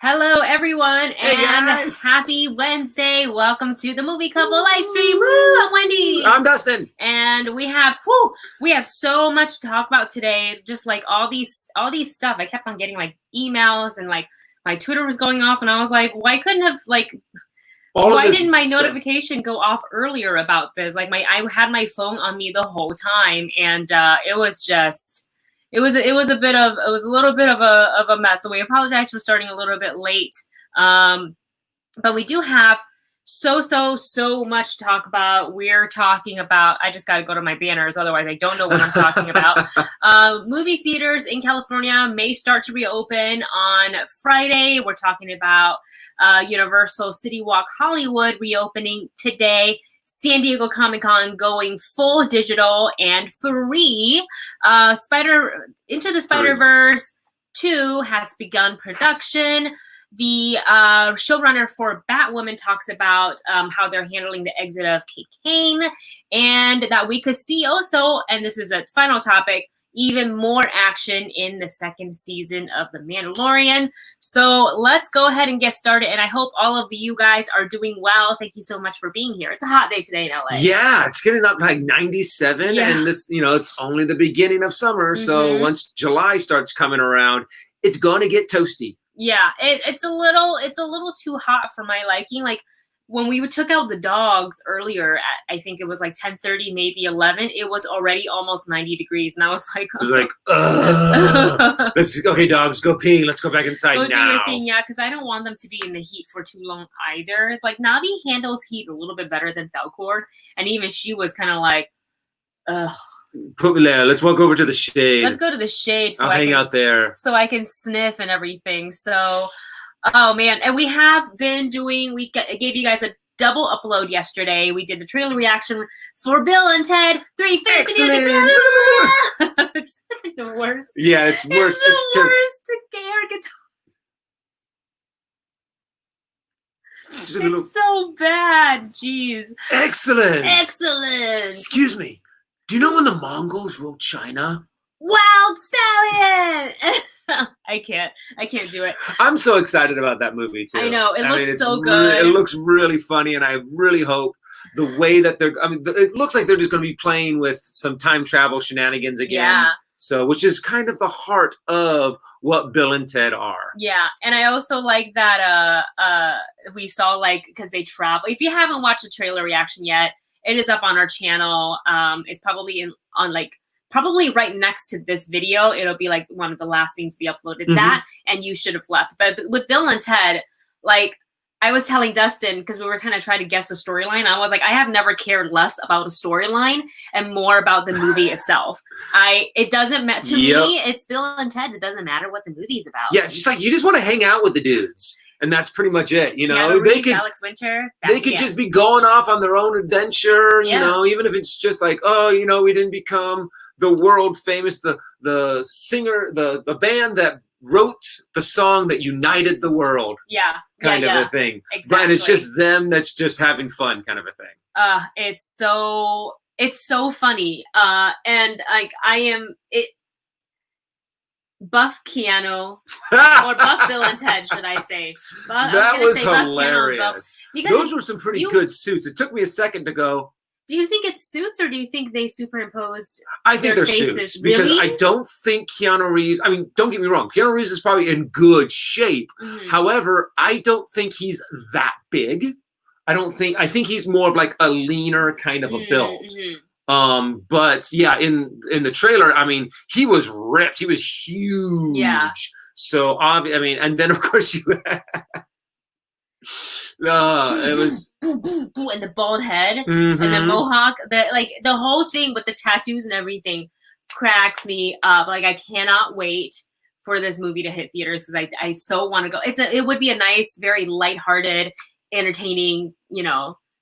Hello, everyone, Hey and guys! happy Wednesday. Welcome to the Movie Couple Livestream. Woo! I'm Wendy. I'm Dustin. And we have so much to talk about today. Just like all these stuff. I kept on getting like emails and like my Twitter was going off, and I was like, why didn't my notification go off earlier about this? Like I had my phone on me the whole time, and it was a little bit of a mess. So we apologize for starting a little bit late. But we do have so much to talk about. We're talking about, I just got to go to my banners, otherwise I don't know what I'm talking about. Movie theaters in California may start to reopen on Friday. We're talking about Universal CityWalk Hollywood reopening today. San Diego Comic-Con going full digital and free. Into the Spider-Verse 2 has begun production. The showrunner for Batwoman talks about how they're handling the exit of Kate Kane, and that we could see also, and this is a final topic, even more action in the second season of The Mandalorian. So let's go ahead and get started, and I hope all of you guys are doing well. Thank you so much for being here. It's a hot day today in LA. Yeah, it's getting up like 97, and this, it's only the beginning of summer, so once July starts coming around, it's going to get toasty. Yeah, it's a little too hot for my liking. Like when we took out the dogs earlier at, I think it was like 10:30, maybe 11, it was already almost 90 degrees. And I was like, okay, dogs, go pee. Let's go back inside now. Go do your thing, yeah, because I don't want them to be in the heat for too long either. It's like Navi handles heat a little bit better than Falcor. And even she was kind of like, ugh. Put me there. Let's walk over to the shade. Let's go to the shade. So I'll hang out there. So I can sniff and everything. So, oh man. And we have been doing, I gave you guys a double upload yesterday. We did the trailer reaction for Bill and Ted 3 Face Music. It's like the worst. Yeah, it's worse. It's the worst to air guitar. It's so bad. Jeez. Excellent. Excellent. Excuse me. Do you know when the Mongols ruled China? Wild Stallion! I can't do it. I'm so excited about that movie too. I know. It looks so good. It looks really funny, and I really hope the way that it looks like they're just going to be playing with some time travel shenanigans again. Yeah. So, which is kind of the heart of what Bill and Ted are. Yeah, and I also like that we saw, like, because they travel. If you haven't watched the trailer reaction yet, it is up on our channel. It's probably probably right next to this video. It'll be like one of the last things to be uploaded. That and You Should Have Left. But with Bill and Ted, like I was telling Dustin, because we were kind of trying to guess the storyline. I was like, I have never cared less about a storyline and more about the movie itself. It doesn't matter to me. It's Bill and Ted. It doesn't matter what the movie's about. Yeah, just like you just want to hang out with the dudes. And that's pretty much it, Alex Winter. They could just be going off on their own adventure, even if it's just like, we didn't become the world famous, the singer, the band that wrote the song that united the world. Yeah. Kind of a thing. Exactly. And it's just them that's just having fun kind of a thing. It's so funny. And like Buff Keanu, or Buff Bill and Ted, should I say? That was hilarious. Those were some pretty good suits. It took me a second to go. Do you think it's suits, or do you think they superimposed? I think they're suits because I don't think Keanu Reeves. I mean, don't get me wrong. Keanu Reeves is probably in good shape. However, I don't think he's that big. I think he's more of like a leaner kind of a build. But yeah, in the trailer, I mean, he was ripped. He was huge. Yeah. So and then of course it was and the bald head and the mohawk. The whole thing with the tattoos and everything cracks me up. Like I cannot wait for this movie to hit theaters because I so want to go. It would be a nice, very lighthearted, entertaining,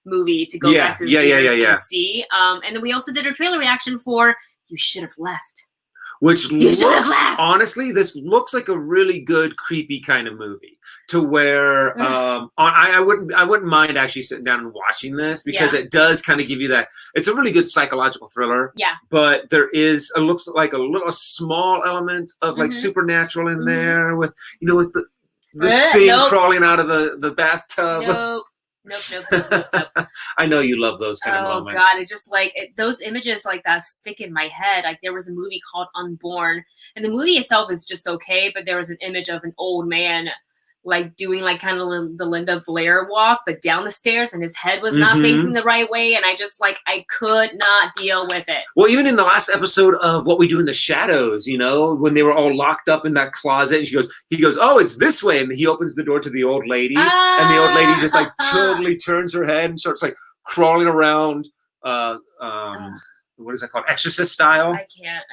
movie to go back to the theaters to see. And then we also did a trailer reaction for You Should Have Left. Which looks, honestly, this looks like a really good, creepy kind of movie. To where I wouldn't mind actually sitting down and watching this because it does kind of give you that. It's a really good psychological thriller. Yeah. But there is, it looks like a small element of like supernatural in there with, with The thing crawling out of the bathtub. Nope. I know you love those kind of moments. Oh God, it just like those images like that stick in my head. Like there was a movie called Unborn, and the movie itself is just okay, but there was an image of an old man like doing like kind of the Linda Blair walk, but down the stairs, and his head was not facing the right way, and I just like I could not deal with it. Well, even in the last episode of What We Do in the Shadows, you know, when they were all locked up in that closet, and he goes, oh, it's this way, and he opens the door to the old lady, and the old lady just like totally turns her head and starts like crawling around. What is that called? Exorcist style. I can't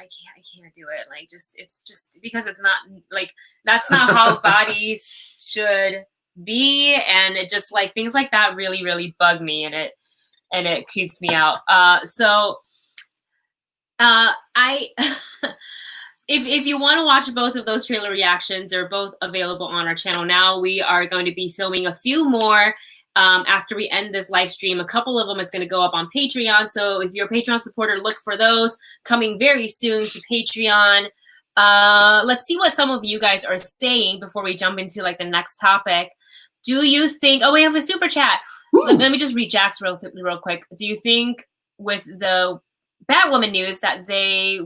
do it. Like it's just because it's not like that's not how bodies should be, and it just like things like that really bug me, and it creeps me out. If you want to watch both of those trailer reactions, they're both available on our channel now. We are going to be filming a few more. After we end this live stream, a couple of them is going to go up on Patreon. So if you're a Patreon supporter, look for those coming very soon to Patreon. Let's see what some of you guys are saying before we jump into like the next topic. Do you think? Oh, we have a super chat. Let me just read Jack's real quick. Do you think with the Batwoman news that they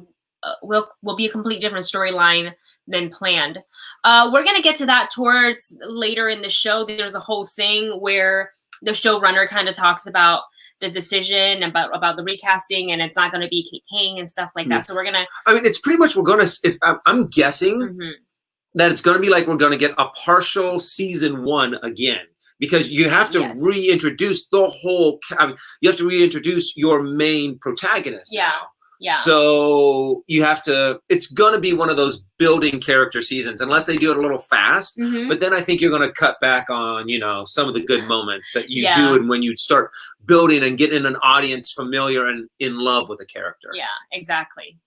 will be a complete different storyline than planned? We're gonna get to that towards later in the show. There's a whole thing where the showrunner kind of talks about the decision about the recasting, and it's not going to be Kate King and stuff like that. So we're gonna. I mean, it's pretty much I'm guessing that it's going to be like we're going to get a partial season 1 again, because you have to reintroduce the whole. You have to reintroduce your main protagonist. Yeah. Now. Yeah. So you have to, it's going to be one of those building character seasons, unless they do it a little fast. But then I think you're going to cut back on, you know, some of the good moments that you do. And when you start building and getting an audience familiar and in love with a character. Yeah, exactly.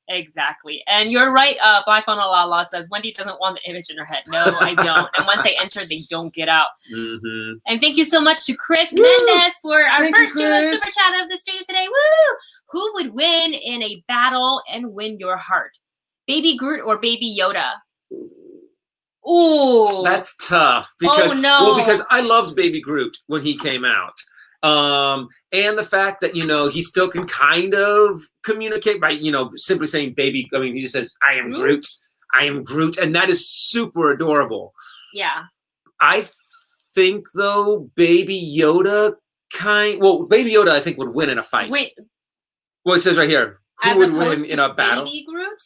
And you're right. Black Bonalala says, Wendy doesn't want the image in her head. No, I don't. And once they enter, they don't get out. And thank you so much to Chris Mendez for our first super chat of the stream today. Woo! Who would win in a battle and win your heart? Baby Groot or Baby Yoda? Ooh. That's tough. Because, because I loved Baby Groot when he came out. And the fact that, you know, he still can kind of communicate by, you know, simply saying baby. I mean, he just says, I am Groot. I am Groot. And that is super adorable. Yeah. I think, though, Baby Yoda Baby Yoda, I think, would win in a fight. Wait. Well, it says right here, who would win in a battle? Baby Groot?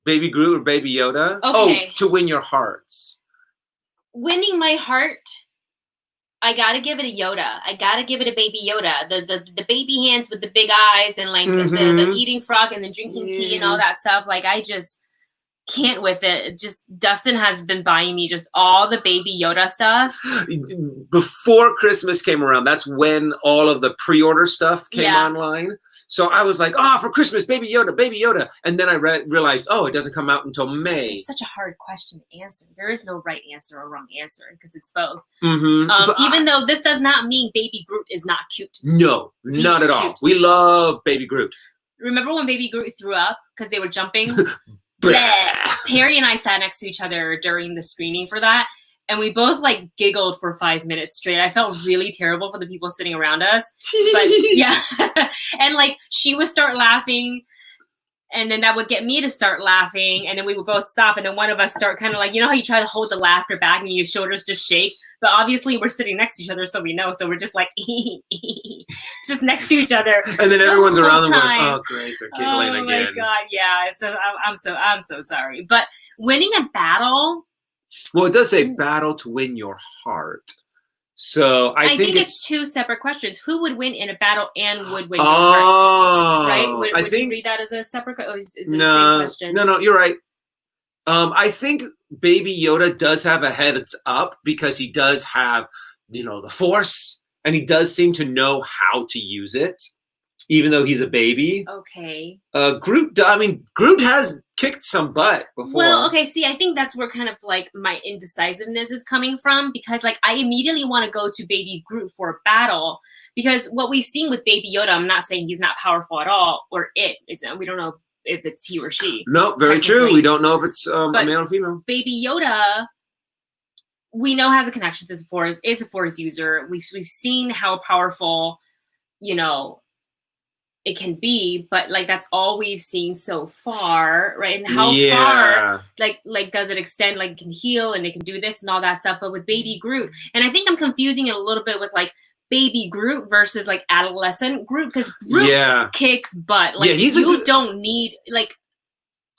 Baby Groot or Baby Yoda? Okay. Oh, to win your hearts. Winning my heart, I gotta give it a Yoda. I gotta give it a Baby Yoda. The baby hands with the big eyes and like the eating frog and the drinking tea and all that stuff. Like I just can't with it. Just Dustin has been buying me just all the Baby Yoda stuff. Before Christmas came around, that's when all of the pre-order stuff came online. So I was like, for Christmas, Baby Yoda, Baby Yoda. And then I realized, it doesn't come out until May. It's such a hard question to answer. There is no right answer or wrong answer because it's both. Even though this does not mean Baby Groot is not cute. No, not at all. We love Baby Groot. Remember when Baby Groot threw up because they were jumping? Perry and I sat next to each other during the screening for that. And we both like giggled for 5 minutes straight. I felt really terrible for the people sitting around us. But yeah. And like she would start laughing and then that would get me to start laughing. And then we would both stop. And then one of us start kind of like, you know how you try to hold the laughter back and your shoulders just shake? But obviously we're sitting next to each other, so we know. So we're just like, just next to each other. And then everyone's around them going, oh, great, they're giggling again. Oh my God, yeah. So I'm so sorry. But winning a battle. Well, it does say battle to win your heart. So I think it's two separate questions. Who would win in a battle and would win your heart? Right? Would you read that as a separate question? Or is it the same question? No, you're right. I think Baby Yoda does have a heads up because he does have, you know, the Force, and he does seem to know how to use it, even though he's a baby. Okay. Groot has kicked some butt before. Well, okay, see, I think that's where kind of like my indecisiveness is coming from, because like I immediately want to go to Baby Groot for a battle, because what we've seen with Baby Yoda, I'm not saying he's not powerful at all, or we don't know if it's he or she. No, very true. We don't know if it's a male or female. Baby Yoda we know has a connection to the Force, is a Force user. We've seen how powerful, you know, it can be, but like that's all we've seen so far, right? And how far like does it extend? Like it can heal and it can do this and all that stuff. But with Baby Groot, and I think I'm confusing it a little bit with like Baby Groot versus like adolescent Groot, because Groot kicks butt. Like you don't need like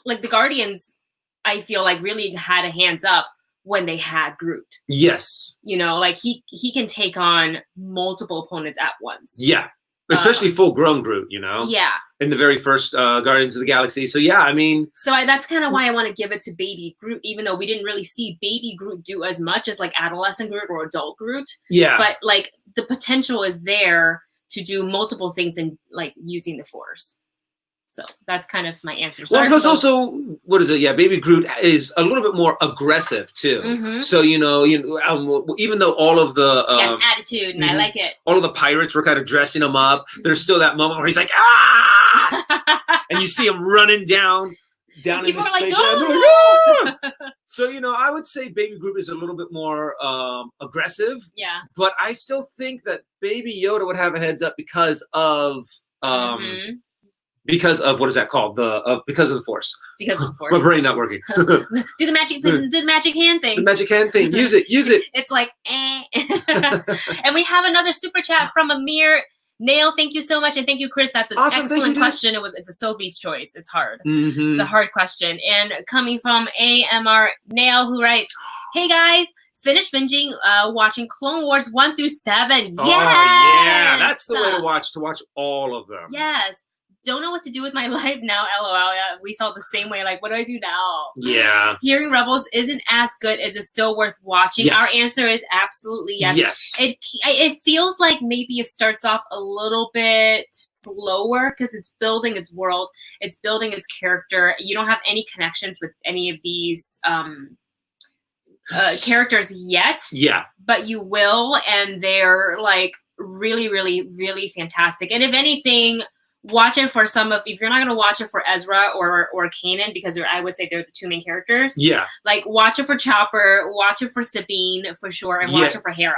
the Guardians, I feel like really had a hands up when they had Groot. Yes. You know, like he can take on multiple opponents at once. Yeah. Especially full-grown Groot, you know? Yeah. In the very first Guardians of the Galaxy. So, yeah, I mean... So that's kind of why I want to give it to Baby Groot, even though we didn't really see Baby Groot do as much as, like, adolescent Groot or adult Groot. Yeah. But, like, the potential is there to do multiple things and, like, using the Force. So that's kind of my answer. Well, plus also, what is it? Yeah, Baby Groot is a little bit more aggressive too. Mm-hmm. So even though all of the he's got an attitude, and I like it. All of the pirates were kind of dressing him up. There's still that moment where he's like, ah, and you see him running down in the space. Like, ah! So I would say Baby Groot is a little bit more aggressive. Yeah. But I still think that Baby Yoda would have a heads up because of. Because of what is that called? Because of the Force. Because of the Force. My brain not working. do the magic hand thing. The magic hand thing. Use it. It's like eh. And we have another super chat from Amir Nail. Thank you so much, and thank you, Chris. That's an excellent question. It's a Sophie's choice. It's hard. Mm-hmm. It's a hard question. And coming from AMR Nail, who writes, "Hey guys. Finished binging, watching Clone Wars 1 through 7. Yes! Oh, yeah. That's the way to watch all of them. Yes. Don't know what to do with my life now, LOL. We felt the same way. Like, what do I do now? Yeah. Hearing Rebels isn't as good. Is it still worth watching? Yes. Our answer is absolutely yes. Yes. It feels like maybe it starts off a little bit slower because it's building its world. It's building its character. You don't have any connections with any of these characters yet. Yeah. But you will, and they're like really, really, really fantastic. And if anything, watch it for if you're not going to watch it for Ezra or Kanan, because I would say they're the two main characters. Yeah. Like, watch it for Chopper, watch it for Sabine for sure, and watch it for Hera.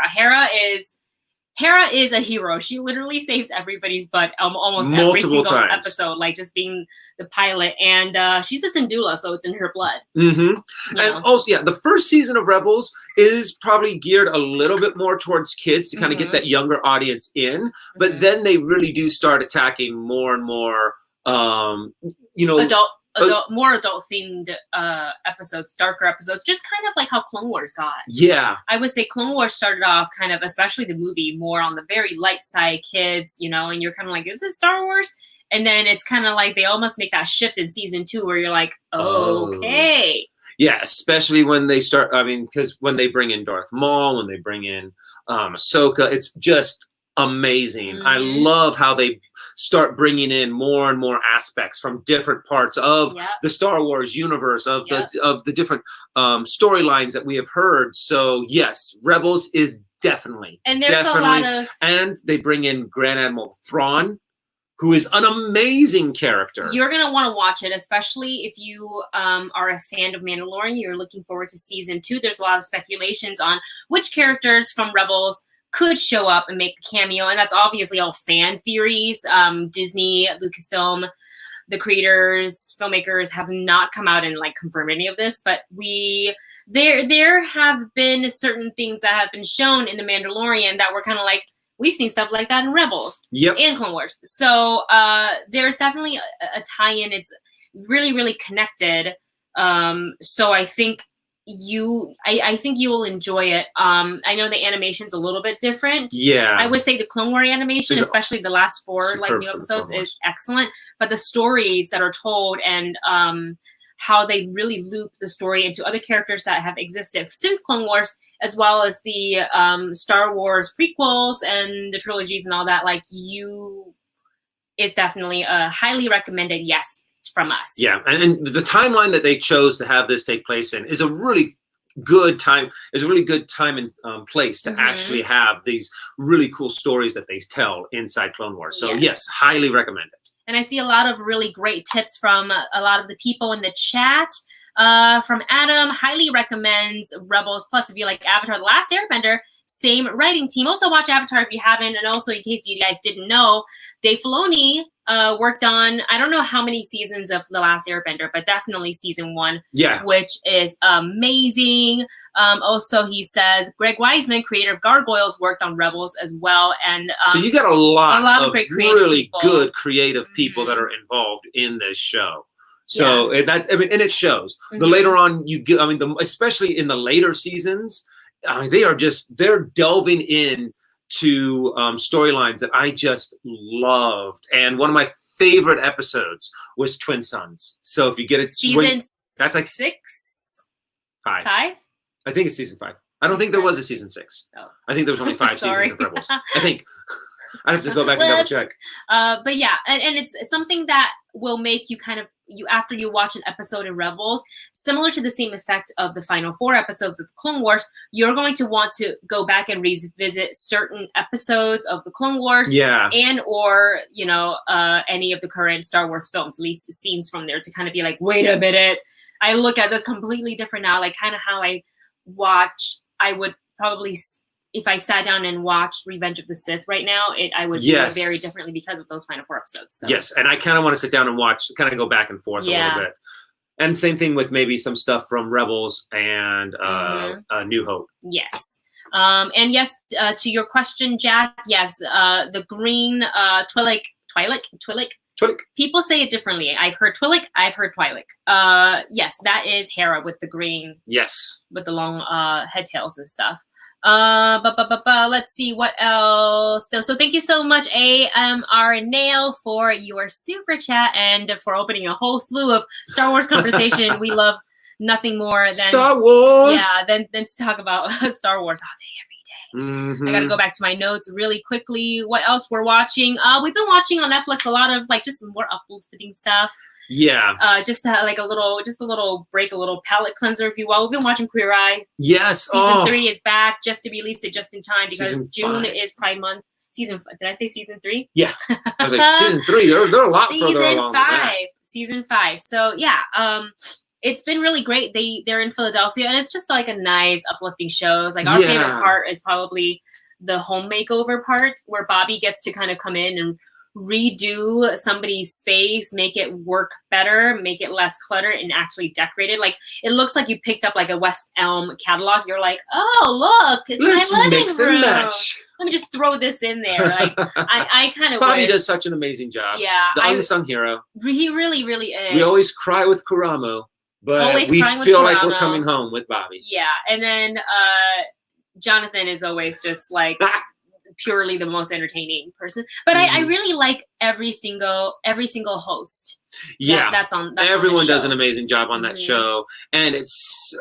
Hera is a hero. She literally saves everybody's butt almost every single episode, like just being the pilot. And she's a Syndulla, so it's in her blood. Mm-hmm. And also, yeah, the first season of Rebels is probably geared a little bit more towards kids to kind of get that younger audience in. But then they really do start attacking more and more, more adult themed episodes, darker episodes, just kind of like how Clone Wars got. Yeah. I would say Clone Wars started off kind of, especially the movie, more on the very light side, kids, and you're kind of like, is this Star Wars? And then it's kind of like they almost make that shift in season 2 where you're like, okay. Yeah, especially when they start, because when they bring in Darth Maul, when they bring in Ahsoka, it's just amazing. I love how they start bringing in more and more aspects from different parts of the Star Wars universe, of the different storylines that we have heard. So yes, Rebels is definitely, and there's a lot of, and they bring in Grand Admiral Thrawn, who is an amazing character. You're going to want to watch it, especially if you are a fan of Mandalorian. You're looking forward to season 2. There's a lot of speculations on which characters from Rebels could show up and make a cameo, and that's obviously all fan theories. Disney, Lucasfilm, the creators, filmmakers have not come out and like confirmed any of this, but there have been certain things that have been shown in The Mandalorian that were kind of like, we've seen stuff like that in Rebels and Clone Wars. So there's definitely a tie-in. It's really, really connected. So I think I think you will enjoy it. I know the animation's a little bit different. Yeah. I would say the Clone Wars animation, especially the last 4 new episodes, is excellent. But the stories that are told and how they really loop the story into other characters that have existed since Clone Wars, as well as the Star Wars prequels and the trilogies and all that, is definitely a highly recommended yes from us. Yeah, and the timeline that they chose to have this take place in is a really good time. Is a really good time and place to actually have these really cool stories that they tell inside Clone Wars. So yes, highly recommend it. And I see a lot of really great tips from a lot of the people in the chat. From Adam, highly recommends Rebels. Plus, if you like Avatar: The Last Airbender, same writing team. Also watch Avatar if you haven't. And also, in case you guys didn't know, Dave Filoni worked on, I don't know how many seasons of The Last Airbender, but definitely season 1, which is amazing. Also, he says Greg Weisman, creator of Gargoyles, worked on Rebels as well. And so you got a lot of great really good creative people that are involved in this show. So and it shows. The later on you get, especially in the later seasons, they're delving in to storylines that I just loved. And one of my favorite episodes was Twin Sons. So if you get it, that's like 6, 5. I think it's season 5. I don't think there was a season 6. Oh. I think there was only 5 seasons of Rebels. I think. I have to go back and double check. But yeah, and it's something that will make you after you watch an episode in Rebels, similar to the same effect of the final 4 episodes of Clone Wars, you're going to want to go back and revisit certain episodes of the Clone Wars, and or any of the current Star Wars films, at least scenes from there, to kind of be like, wait a minute, I look at this completely different now. Like kind of how I would probably, if I sat down and watched Revenge of the Sith right now, I would do it very differently because of those final 4 episodes. So. Yes, and I kind of want to sit down and watch, kind of go back and forth a little bit. And same thing with maybe some stuff from Rebels and New Hope. Yes. And yes, to your question, Jack, yes, the green Twi'lek. People say it differently. I've heard Twi'lek, I've heard Twi'lek. Yes, that is Hera with the green. Yes. With the long head tails and stuff. Let's see what else. So thank you so much, AMR Nail, for your super chat and for opening a whole slew of Star Wars conversation. We love nothing more than Star Wars. Yeah, than to talk about Star Wars all day, every day. I gotta go back to my notes really quickly. What else we're watching? We've been watching on Netflix a lot of just more uplifting stuff. Yeah. Just to have a little break, a little palate cleanser, if you will. We've been watching Queer Eye. Yes. Season 3 is back, just to release it just in time because June is Pride Month. Did I say season 3? Yeah. I was like, season 3. They're a lot further along than that. Season 5. So yeah, it's been really great. They're in Philadelphia, and it's just like a nice, uplifting show. It's like our favorite part is probably the home makeover part, where Bobby gets to kind of come in and redo somebody's space, make it work better, make it less cluttered, and actually decorate it. Like it looks like you picked up like a West Elm catalog. You're like, oh look, it's my living room. Match. Let me just throw this in there. Like I kind of Bobby does such an amazing job. Yeah, the unsung hero. He really, really is. We always cry with Kuramo, but we feel like we're coming home with Bobby. Yeah, and then Jonathan is always just like purely the most entertaining person, but I really like every single host. Yeah, that's on. Everyone does an amazing job on that show, and it's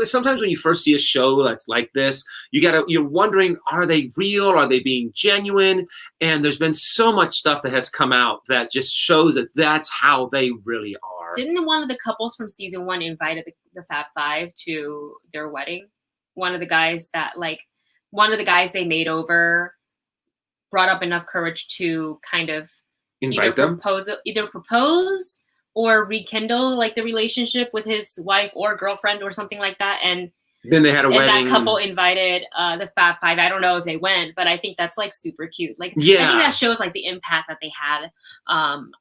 sometimes when you first see a show that's like this, you're wondering, are they real? Are they being genuine? And there's been so much stuff that has come out that just shows that that's how they really are. Didn't one of the couples from season 1 invited the Fab Five to their wedding? One of the guys they made over brought up enough courage to kind of invite them, propose or rekindle like the relationship with his wife or girlfriend or something like that. And then they had a wedding. That couple invited the Fab Five. I don't know if they went, but I think that's like super cute. Like, I think that shows like the impact that they had on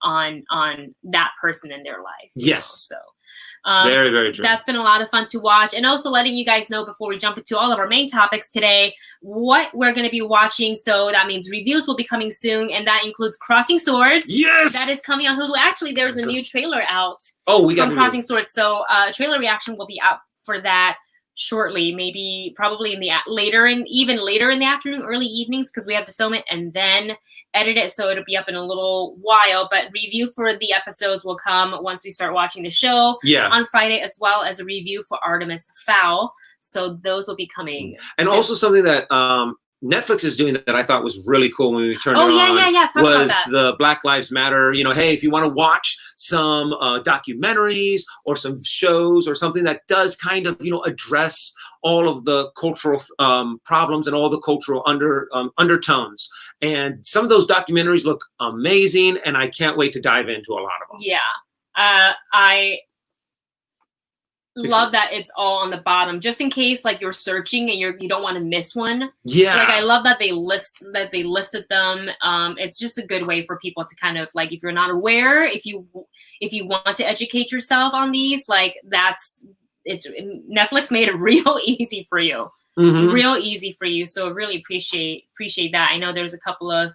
that person in their life. Yes. So. Very, very true. That's been a lot of fun to watch. And also letting you guys know before we jump into all of our main topics today, what we're going to be watching. So that means reviews will be coming soon. And that includes Crossing Swords. Yes! That is coming on Hulu. Actually, there's a new trailer out from Crossing Swords. So trailer reaction will be out for that shortly, probably later in the afternoon, early evenings, because we have to film it and then edit it, so it'll be up in a little while. But review for the episodes will come once we start watching the show on Friday, as well as a review for Artemis Fowl. So those will be coming. And soon. Also something that Netflix is doing that I thought was really cool when we turned it on. Talk was about that. The Black Lives Matter. Hey, if you want to watch some documentaries or some shows or something that does kind of address all of the cultural problems and all the cultural undertones, and some of those documentaries look amazing, and I can't wait to dive into a lot of them. Yeah, love that it's all on the bottom, just in case like you're searching and you don't want to miss one. Yeah. Like I love that they listed them. It's just a good way for people to kind of like, if you're not aware, if you want to educate yourself on these, like Netflix made it real easy for you. Real easy for you. So really appreciate that. I know there's a couple of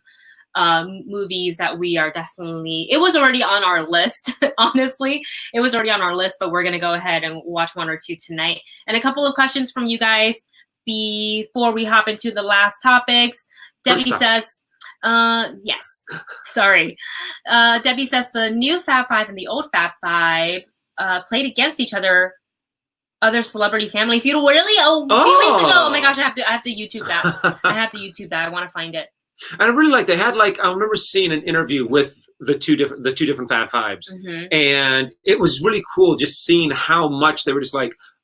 movies that we are definitely, it was already on our list. Honestly, it was already on our list, but we're going to go ahead and watch one or two tonight. And a couple of questions from you guys before we hop into the last topics. Debbie says, yes, sorry. Debbie says the new Fab Five and the old Fab Five played against each other. Other Celebrity Family Feud. Really? A few weeks ago. Oh my gosh, I have to YouTube that. I have to YouTube that. I want to find it. And I really they had I remember seeing an interview with the two different Fab Fives, and it was really cool just seeing how much they were just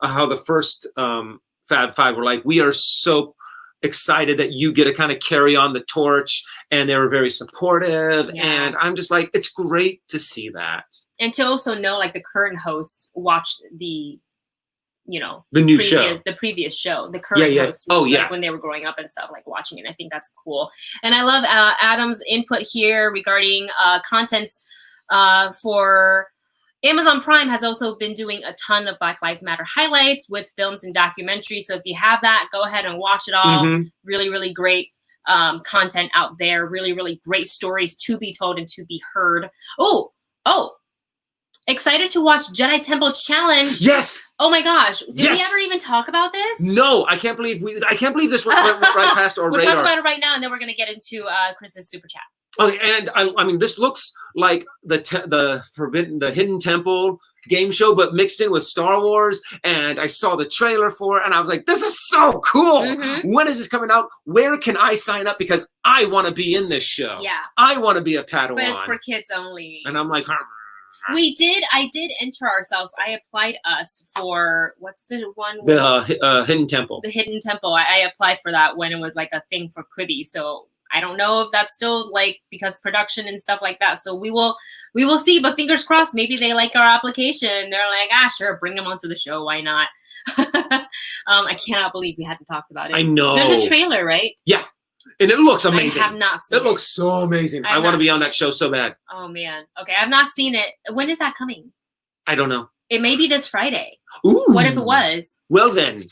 how the first Fab Five were we are so excited that you get to kind of carry on the torch, and they were very supportive, and I'm just it's great to see that. And to also know the current host watched the the previous show, the current host, when they were growing up and stuff, watching it. I think that's cool. And I love Adam's input here regarding contents for Amazon Prime has also been doing a ton of Black Lives Matter highlights with films and documentaries. So if you have that, go ahead and watch it all. Really, really great content out there. Really, really great stories to be told and to be heard. Oh, excited to watch Jedi Temple Challenge. Yes. Oh my gosh. Did we ever even talk about this? No, I can't believe this went right past our radar. We'll talk about it right now, and then we're gonna get into Chris's super chat. Okay, and I mean, this looks like the Hidden Temple game show, but mixed in with Star Wars. And I saw the trailer for it, and I was like, "This is so cool! When is this coming out? Where can I sign up? Because I want to be in this show. Yeah, I want to be a Padawan. But it's for kids only." And I'm like, I did enter ourselves. I applied us for what's the one? The Hidden Temple. The Hidden Temple. I applied for that when it was a thing for Quibi. So I don't know if that's still because production and stuff like that. So we will see. But fingers crossed. Maybe they like our application. They're like, sure, bring them onto the show. Why not? I cannot believe we hadn't talked about it. I know. There's a trailer, right? Yeah. And it looks amazing. I have not seen it. It looks so amazing. I want to be on that show so bad. Oh, man. Okay, I've not seen it. When is that coming? I don't know. It may be this Friday. Ooh. What if it was? Well, then,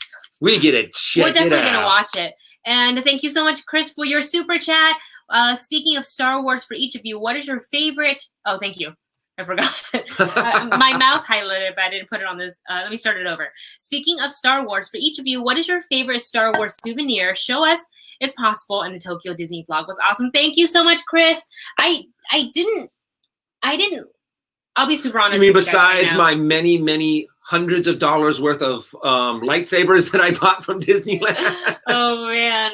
we get it. We're definitely going to watch it. And thank you so much, Chris, for your super chat. Speaking of Star Wars, for each of you, what is your favorite? Oh, thank you. I forgot. My mouse highlighted, but I didn't put it on this. Let me start it over. Speaking of Star Wars, for each of you, what is your favorite Star Wars souvenir? Show us, if possible, and the Tokyo Disney vlog was awesome. Thank you so much, Chris. I didn't. I'll be super honest. You mean besides my many hundreds of dollars worth of lightsabers that I bought from Disneyland? Oh man.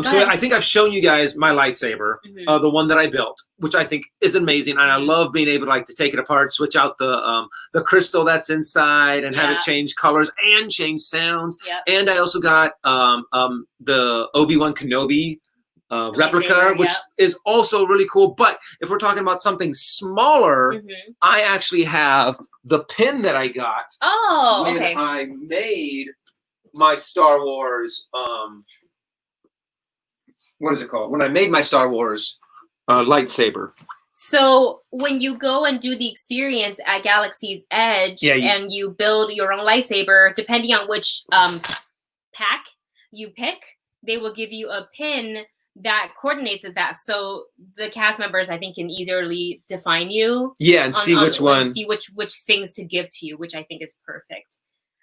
So I think I've shown you guys my lightsaber, the one that I built, which I think is amazing, and I love being able to take it apart, switch out the crystal that's inside, and have it change colors and change sounds. And I also got the Obi-Wan Kenobi replica, which is also really cool. But if we're talking about something smaller, I actually have the pin that I got. Oh, when okay. I made my Star Wars. What is it called? When I made my Star Wars lightsaber. So when you go and do the experience at Galaxy's Edge and you build your own lightsaber, depending on which pack you pick, they will give you a pin that coordinates as that. So the cast members, I think, can easily define you. Yeah, and see which one. See which things to give to you, which I think is perfect.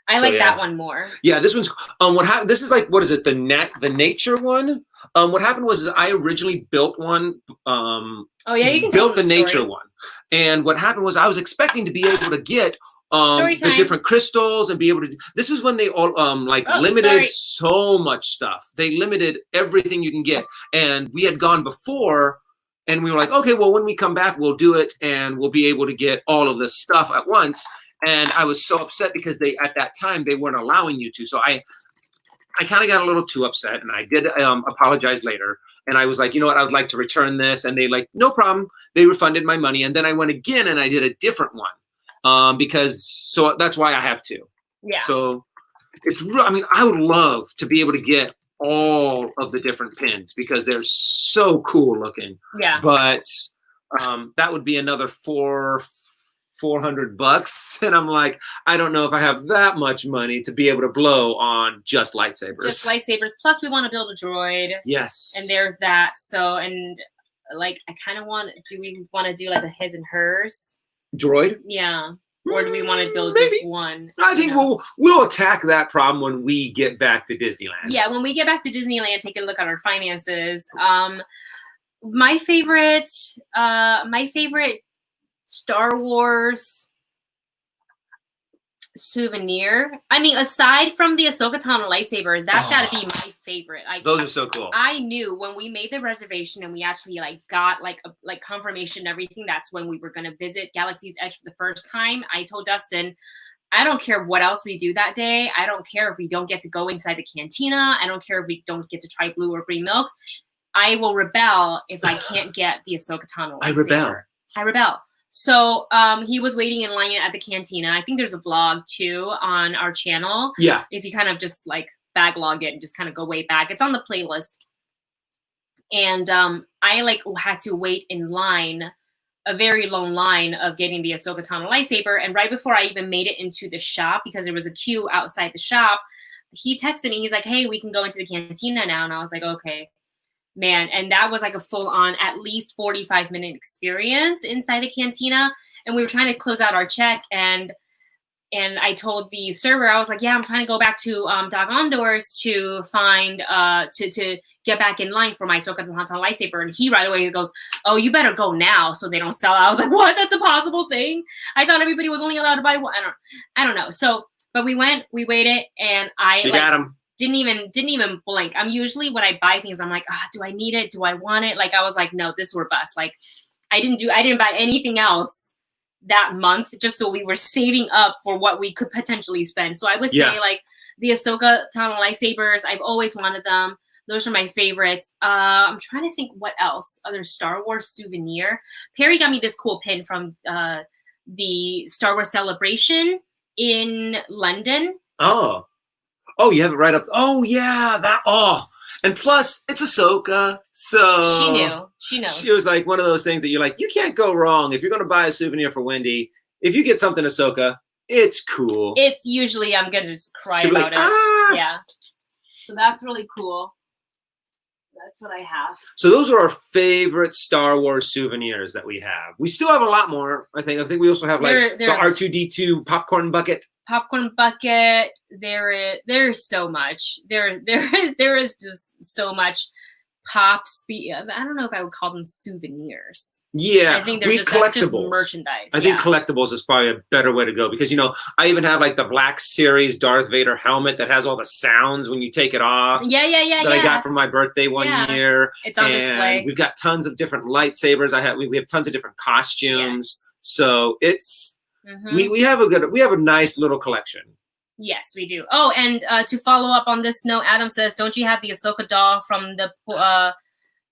I like that one more. Yeah, this one's what happened. This is what is it? The nature one. What happened was I originally built one. You can built the nature one, and what happened was I was expecting to be able to get the different crystals and be able to. This is when they all limited so much stuff. They limited everything you can get, and we had gone before, and we were like, okay, well, when we come back, we'll do it, and we'll be able to get all of this stuff at once. And I was so upset because at that time they weren't allowing you to. So I kind of got a little too upset, and I did apologize later. And I was like, you know what, I would like to return this. And they no problem. They refunded my money. And then I went again and I did a different one. because that's why I have two. Yeah. So I mean, I would love to be able to get all of the different pins because they're so cool looking. Yeah. But that would be another $400, and I'm like, I don't know if I have that much money to be able to blow on just lightsabers. Just lightsabers. Plus, we want to build a droid. Yes. And there's that. So, and like, I kind of want. Do we want to do like a his and hers droid? Yeah. Or do we want to build Maybe. just one? I think we'll attack that problem when we get back to Disneyland. Yeah, when we get back to Disneyland, take a look at our finances. My favorite Star Wars souvenir. I mean, aside from the Ahsoka Tano lightsabers, that's got to be my favorite. Those are so cool. I knew when we made the reservation and we actually got confirmation and everything, that's when we were going to visit Galaxy's Edge for the first time. I told Dustin, I don't care what else we do that day. I don't care if we don't get to go inside the cantina. I don't care if we don't get to try blue or green milk. I will rebel if I can't get the Ahsoka Tano lightsaber. I rebel. So he was waiting in line at the cantina. I think there's a vlog too on our channel. Yeah. If you kind of just backlog it and just kind of go way back. It's on the playlist. And I had to wait in line, a very long line of getting the Ahsoka Tano lightsaber. And right before I even made it into the shop, because there was a queue outside the shop, he texted me. He's like, hey, we can go into the cantina now. And I was like, okay. Man, and that was like a full-on at least 45-minute experience inside the cantina. And we were trying to close out our check, and I told the server, I was like, yeah, I'm trying to go back to Doc Ondor's to find to get back in line for my Ahsoka Tano lightsaber. And he right away goes, oh, you better go now so they don't sell it. I was like, what? That's a possible thing? I thought everybody was only allowed to buy one. I don't know. So, but we went, we waited, and she got him. Didn't even blink. I'm usually, when I buy things, I'm like, do I need it? Do I want it? I was like, no, this were bust. I didn't buy anything else that month, just so we were saving up for what we could potentially spend. So I would say the Ahsoka Tano lightsabers, I've always wanted them. Those are my favorites. I'm trying to think what else. Other Star Wars souvenir. Perry got me this cool pin from the Star Wars Celebration in London. Oh, you have it right up. Oh, yeah. And plus, it's Ahsoka. So she knew. She knows. She was like one of those things that you're like, you can't go wrong. If you're going to buy a souvenir for Wendy, if you get something Ahsoka, it's cool. It's usually, I'm going to just cry about it. Yeah. So that's really cool. That's what I have. So those are our favorite Star Wars souvenirs that we have. We still have a lot more, I think. I think we also have the R2-D2 popcorn bucket. Popcorn bucket. There's so much. There is just so much pops. I don't know if I would call them souvenirs. Yeah, I think they're that's just merchandise. I think collectibles is probably a better way to go because I even have the Black Series Darth Vader helmet that has all the sounds when you take it off. Yeah. I got for my birthday one year. It's on display. We've got tons of different lightsabers. We have tons of different costumes. Yes. So it's we have a nice little collection. Yes, we do. Oh, and to follow up on this note, Adam says, don't you have the Ahsoka doll from the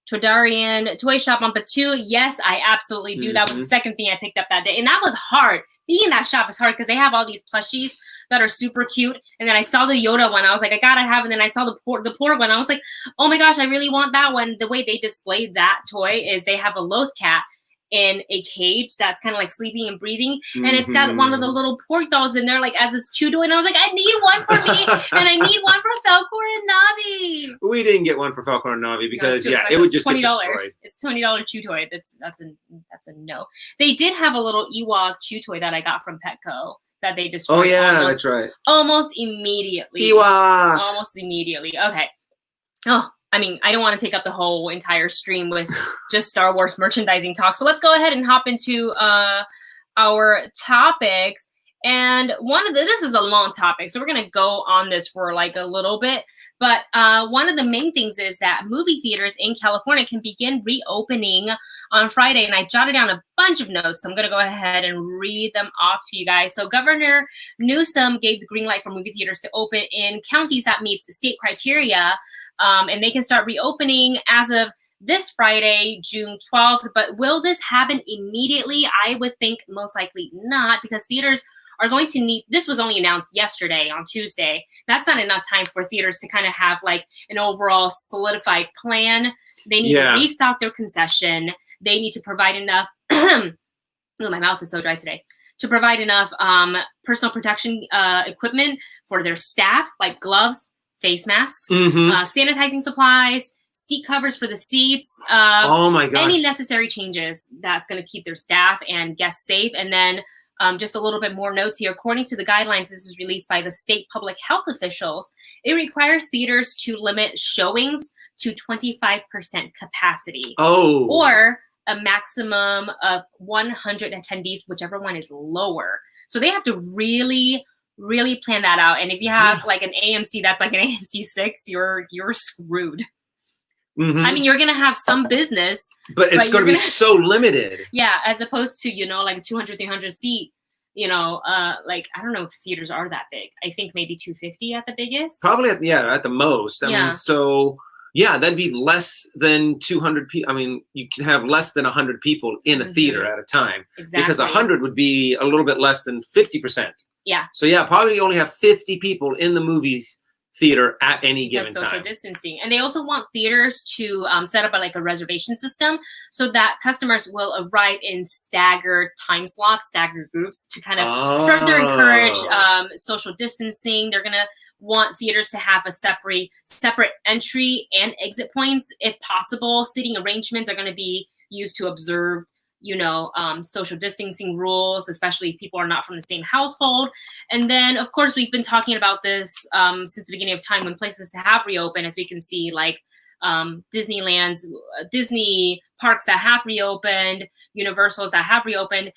Todarian toy shop on Batu? Yes, I absolutely do. That was the second thing I picked up that day. And that was hard. Being in that shop is hard because they have all these plushies that are super cute. And then I saw the Yoda one. I was like, I gotta have it. And then I saw the Porg one. I was like, oh my gosh, I really want that one. The way they displayed that toy is they have a Loth cat in a cage that's kind of sleeping and breathing, and it's got one of the little pork dolls in there, as it's Chudo, and I was like, I need one for me, and I need one for Falcor and Navi. We didn't get one for Falcor and Navi because it would just get destroyed. It's $20 chew toy. That's a no. They did have a little Ewok chew toy that I got from Petco that they destroyed. Oh yeah, that's right. Almost immediately. Ewok. Almost immediately. Okay. Oh. I mean, I don't want to take up the whole entire stream with just Star Wars merchandising talk. So let's go ahead and hop into our topics. And this is a long topic, so we're going to go on this for a little bit. But one of the main things is that movie theaters in California can begin reopening on Friday. And I jotted down a bunch of notes, so I'm going to go ahead and read them off to you guys. So Governor Newsom gave the green light for movie theaters to open in counties that meets state criteria. And they can start reopening as of this Friday, June 12th. But will this happen immediately? I would think most likely not, because theaters are going to need, this was only announced yesterday on Tuesday. That's not enough time for theaters to kind of have like an overall solidified plan. They need to restock their concession. They need to provide enough, oh, my mouth is so dry today, to provide enough personal protection equipment for their staff, like gloves, face masks, sanitizing supplies, seat covers for the seats. Oh my gosh. Any necessary changes that's going to keep their staff and guests safe. And then just a little bit more notes here. According to the guidelines, this is released by the state public health officials. It requires theaters to limit showings to 25% capacity. Oh. Or a maximum of 100 attendees, whichever one is lower. So they have to really plan that out. And if you have like an AMC that's like an AMC 6, you're screwed. I mean, you're going to have some business, but it's going to be so limited. Yeah, as opposed to, you know, like 200, 300 seat, you know, like, I don't know if theaters are that big. I think maybe 250 at the biggest. Probably at the most. I mean, so yeah, that'd be less than 200 people. I mean, you can have less than 100 people in a theater at a time. Exactly. Because 100 would be a little bit less than 50%. Yeah. So yeah, probably only have 50 people in the movies theater at any given social time. Distancing. And they also want theaters to set up a reservation system so that customers will arrive in staggered time slots, staggered groups, to kind of further encourage social distancing. They're going to want theaters to have a separate entry and exit points. If possible, seating arrangements are going to be used to observe, you know, social distancing rules, especially if people are not from the same household. And then, of course, we've been talking about this since the beginning of time when places have reopened, as we can see, like Disneyland's, Disney parks that have reopened, Universals that have reopened,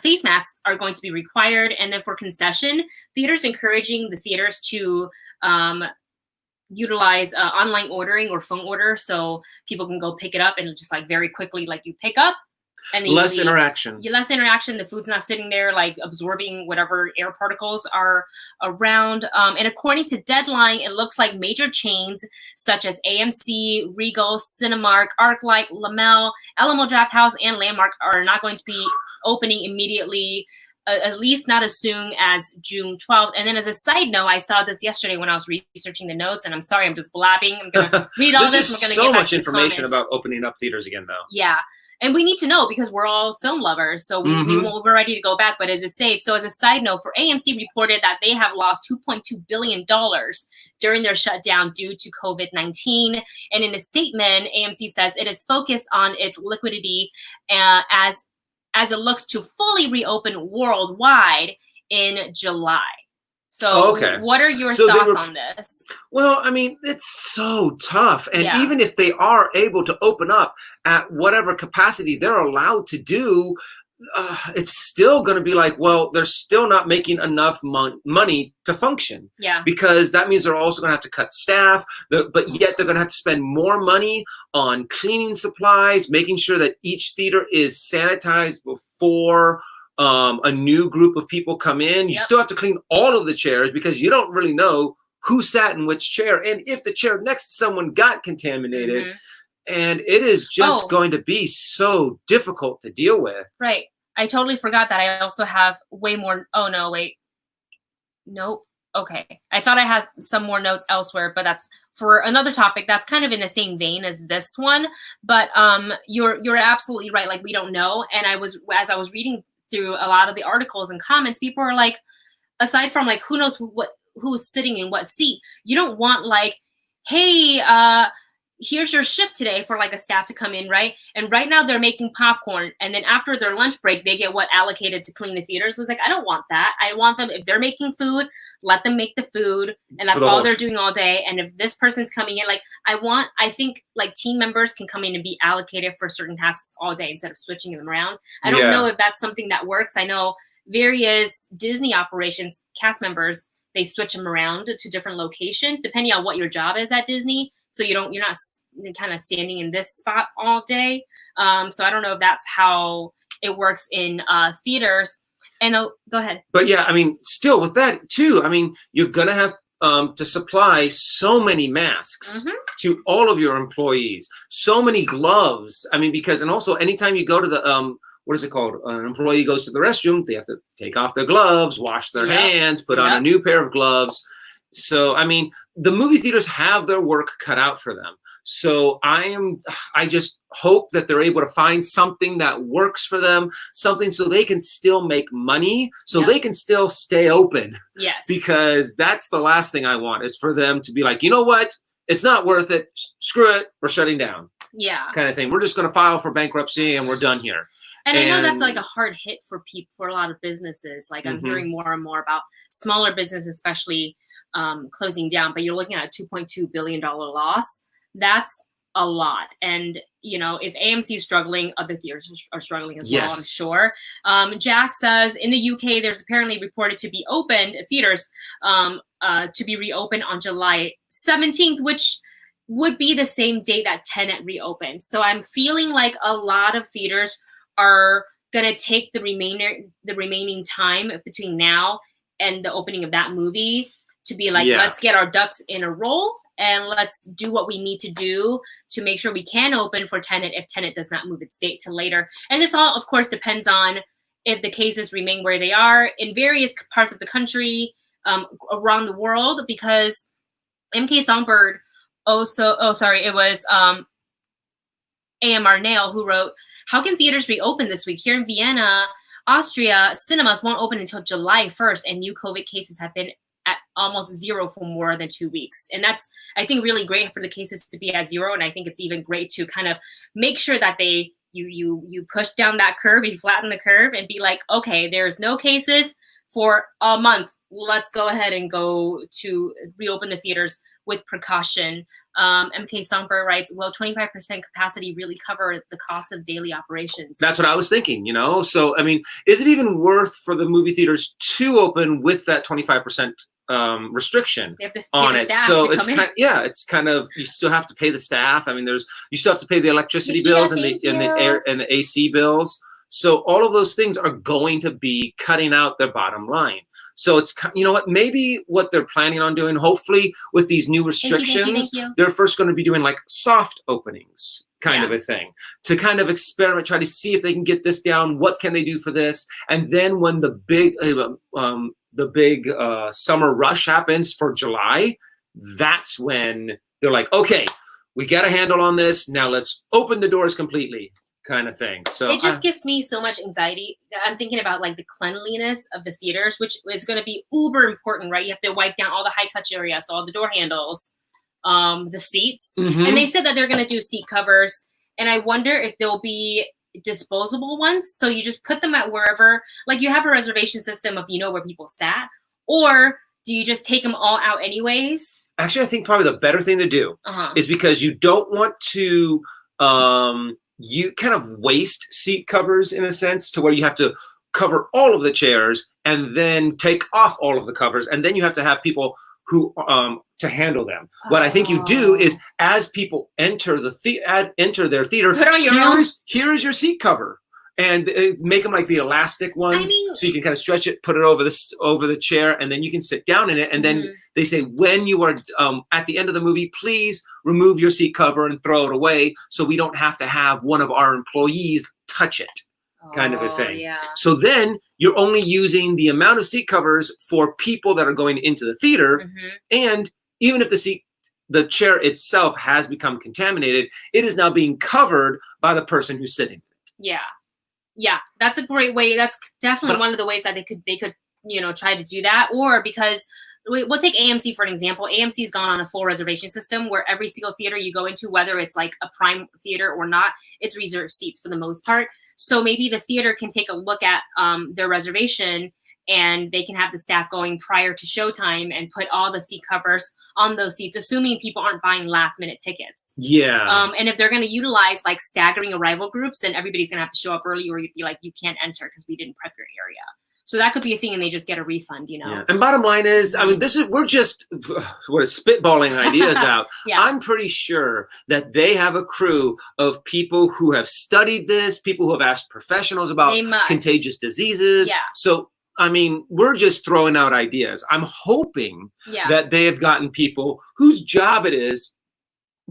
face masks are going to be required. And then for concession, theaters encouraging the theaters to utilize online ordering or phone order, so people can go pick it up and just like very quickly, like you pick up. And less interaction. Less interaction. The food's not sitting there like absorbing whatever air particles are around. And according to Deadline, it looks like major chains such as AMC, Regal, Cinemark, ArcLight, Lamel, Alamo Drafthouse, and Landmark are not going to be opening immediately, at least not as soon as June 12th. And then as a side note, I saw this yesterday when I was researching the notes, and I'm sorry, I'm just blabbing. I'm going to read all this. There's so much information about opening up theaters again, though. Yeah. And we need to know because we're all film lovers. So we're ready to go back, but is it safe? So as a side note, for AMC reported that they have lost $2.2 billion during their shutdown due to COVID-19. And in a statement, AMC says it is focused on its liquidity as it looks to fully reopen worldwide in July. So what are your thoughts on this? Well, I mean, it's so tough. And even if they are able to open up at whatever capacity they're allowed to do, it's still going to be like, well, they're still not making enough money to function. Yeah. Because that means they're also going to have to cut staff, but yet they're going to have to spend more money on cleaning supplies, making sure that each theater is sanitized before a new group of people come in. You still have to clean all of the chairs because you don't really know who sat in which chair and if the chair next to someone got contaminated. And it is just going to be so difficult to deal with. Right. I totally forgot that I also have way more. Oh, no, wait. Nope. Okay. I thought I had some more notes elsewhere, but that's for another topic that's kind of in the same vein as this one. But you're absolutely right. Like, we don't know. And as I was reading through a lot of the articles and comments, people are like, aside from like, who knows who's sitting in what seat, you don't want like, hey, here's your shift today for like a staff to come in, right? And right now they're making popcorn, and then after their lunch break, they get what allocated to clean the theaters. So it's like, I don't want that. I want them, if they're making food, let them make the food, and that's all they're doing all day. And if this person's coming in, like I think like team members can come in and be allocated for certain tasks all day instead of switching them around. I don't know if that's something that works. I know various Disney operations, cast members, they switch them around to different locations depending on what your job is at Disney. So you're not kind of standing in this spot all day. So I don't know if that's how it works in theaters. And go ahead. But yeah, I mean, still with that too, I mean, you're going to have to supply so many masks to all of your employees, so many gloves. I mean, because, and also anytime you go to the, what is it called? An employee goes to the restroom, they have to take off their gloves, wash their hands, put on a new pair of gloves. So, I mean, the movie theaters have their work cut out for them. So I just hope that they're able to find something that works for them, something so they can still make money, so they can still stay open. Yes. Because that's the last thing I want, is for them to be like, you know what? It's not worth it. Screw it. We're shutting down. Yeah. Kind of thing. We're just going to file for bankruptcy and we're done here. And I know that's like a hard hit for people, for a lot of businesses. Like I'm hearing more and more about smaller businesses, especially closing down, but you're looking at a $2.2 billion loss. That's a lot. And, you know, if AMC is struggling, other theaters are struggling as well, I'm sure. Jack says in the UK, there's apparently reported to be opened, theaters to be reopened on July 17th, which would be the same date that Tenet reopened. So I'm feeling like a lot of theaters are going to take the remaining time between now and the opening of that movie to be like, let's get our ducks in a row. And let's do what we need to do to make sure we can open for Tenet if Tenet does not move its date to later. And this all, of course, depends on if the cases remain where they are in various parts of the country, around the world, because MK Songbird it was AMR Nail who wrote, how can theaters reopen this week? Here in Vienna, Austria, cinemas won't open until July 1st, and new COVID cases have been at almost zero for more than 2 weeks. And that's, I think, really great for the cases to be at zero. And I think it's even great to kind of make sure that you push down that curve, you flatten the curve and be like, okay, there's no cases for a month. Let's go ahead and go to reopen the theaters with precaution. MK Songbird writes, will 25% capacity really cover the cost of daily operations? That's what I was thinking, you know? So, I mean, is it even worth for the movie theaters to open with that 25% restriction on it? So it's kind of, it's kind of, you still have to pay the staff. I mean, you still have to pay the electricity bills and the air and the AC bills. So all of those things are going to be cutting out their bottom line. So it's, you know what, maybe what they're planning on doing, hopefully with these new restrictions, they're first going to be doing like soft openings kind of a thing to kind of experiment, try to see if they can get this down. What can they do for this? And then when the big summer rush happens for July, that's when they're like, okay, we got a handle on this. Now let's open the doors completely. Kind of thing. So it just gives me so much anxiety. I'm thinking about like the cleanliness of the theaters, which is going to be uber important, right? You have to wipe down all the high touch areas, so all the door handles, the seats. And they said that they're going to do seat covers. And I wonder if there'll be disposable ones. So you just put them at wherever, like you have a reservation system of, you know, where people sat, or do you just take them all out anyways? Actually, I think probably the better thing to do is, because you don't want to, you kind of waste seat covers in a sense to where you have to cover all of the chairs and then take off all of the covers. And then you have to have people who, to handle them. What I think you do is, as people enter enter their theater, put on here is your seat cover. And make them like the elastic ones, so you can kind of stretch it, put it over the chair, and then you can sit down in it. And then they say, when you are at the end of the movie, please remove your seat cover and throw it away, so we don't have to have one of our employees touch it, kind of a thing. Yeah. So then you're only using the amount of seat covers for people that are going into the theater, and even if the chair itself has become contaminated, it is now being covered by the person who's sitting in it. Yeah. Yeah, that's a great way. That's definitely one of the ways that they could, you know, try to do that. Or because we'll take AMC for an example. AMC's gone on a full reservation system where every single theater you go into, whether it's like a prime theater or not, it's reserved seats for the most part. So maybe the theater can take a look at their reservation, and they can have the staff going prior to showtime and put all the seat covers on those seats, assuming people aren't buying last minute tickets. Yeah. And if they're going to utilize like staggering arrival groups, then everybody's going to have to show up early, or you'd be like, you can't enter because we didn't prep your area. So that could be a thing, and they just get a refund, you know? Yeah. And bottom line is, I mean, we're just spitballing ideas out. I'm pretty sure that they have a crew of people who have studied this, people who have asked professionals about contagious diseases. Yeah. So I mean, we're just throwing out ideas. I'm hoping Yeah. that they have gotten people whose job it is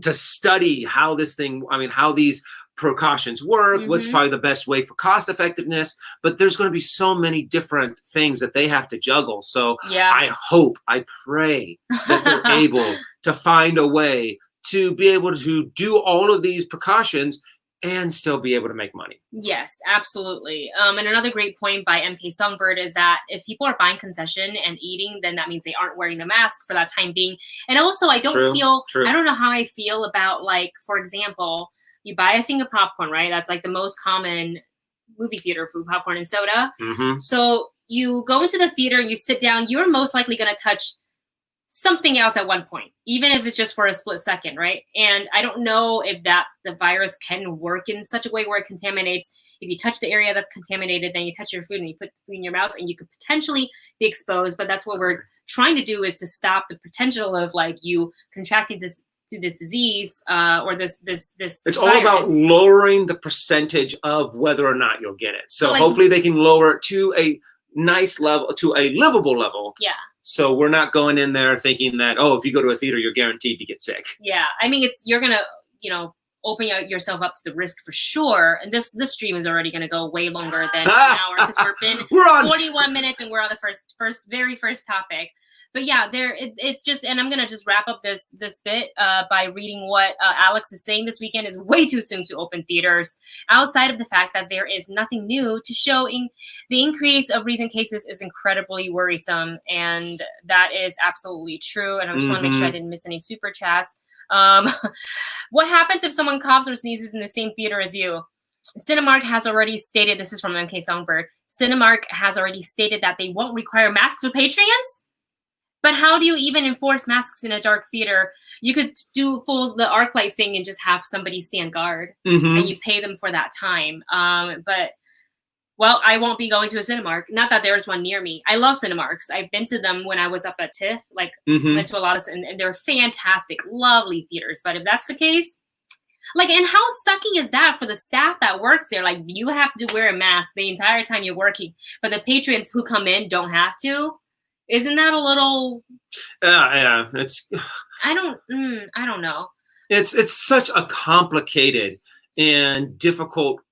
to study how this thing, I mean, how these precautions work, what's probably the best way for cost effectiveness, but there's going to be so many different things that they have to juggle. So I hope, I pray that they're able to find a way to be able to do all of these precautions and still be able to make money. Yes, absolutely. And another great point by MK Songbird is that if people are buying concession and eating, then that means they aren't wearing the mask for that time being. And also, I don't I don't know how I feel about, like, for example, you buy a thing of popcorn, right? That's like the most common movie theater food, popcorn and soda. So you go into the theater and you sit down, you're most likely going to touch something else at one point, even if it's just for a split second, right? And I don't know if the virus can work in such a way where it contaminates. If you touch the area that's contaminated, then you touch your food and you put food in your mouth and you could potentially be exposed. But that's what we're trying to do, is to stop the potential of, like, you contracting this disease or this it's all about lowering the percentage of whether or not you'll get it. So like, hopefully they can lower it to a nice level, to a livable level. Yeah. So we're not going in there thinking that, oh, if you go to a theater, you're guaranteed to get sick. Yeah. I mean, you're going to, open yourself up to the risk for sure. And this stream is already going to go way longer than an hour, because we're on 41 minutes and we're on the very first topic. But yeah, it's just, and I'm gonna just wrap up this bit by reading what Alex is saying. This weekend is way too soon to open theaters. Outside of the fact that there is nothing new to show, the increase of recent cases is incredibly worrisome, and that is absolutely true. And I just want to make sure I didn't miss any super chats. What happens if someone coughs or sneezes in the same theater as you? Cinemark has already stated, this is from MK Songbird, Cinemark has already stated that they won't require masks for patrons. But how do you even enforce masks in a dark theater? You could do the arc light thing and just have somebody stand guard, and you pay them for that time. But, well, I won't be going to a Cinemark. Not that there's one near me. I love Cinemarks. I've been to them when I was up at TIFF. Like, went to a lot of, and they're fantastic, lovely theaters. But if that's the case, like, and how sucky is that for the staff that works there? Like, you have to wear a mask the entire time you're working, but the patrons who come in don't have to. Isn't that a little? Yeah, it's. I don't know. It's such a complicated and difficult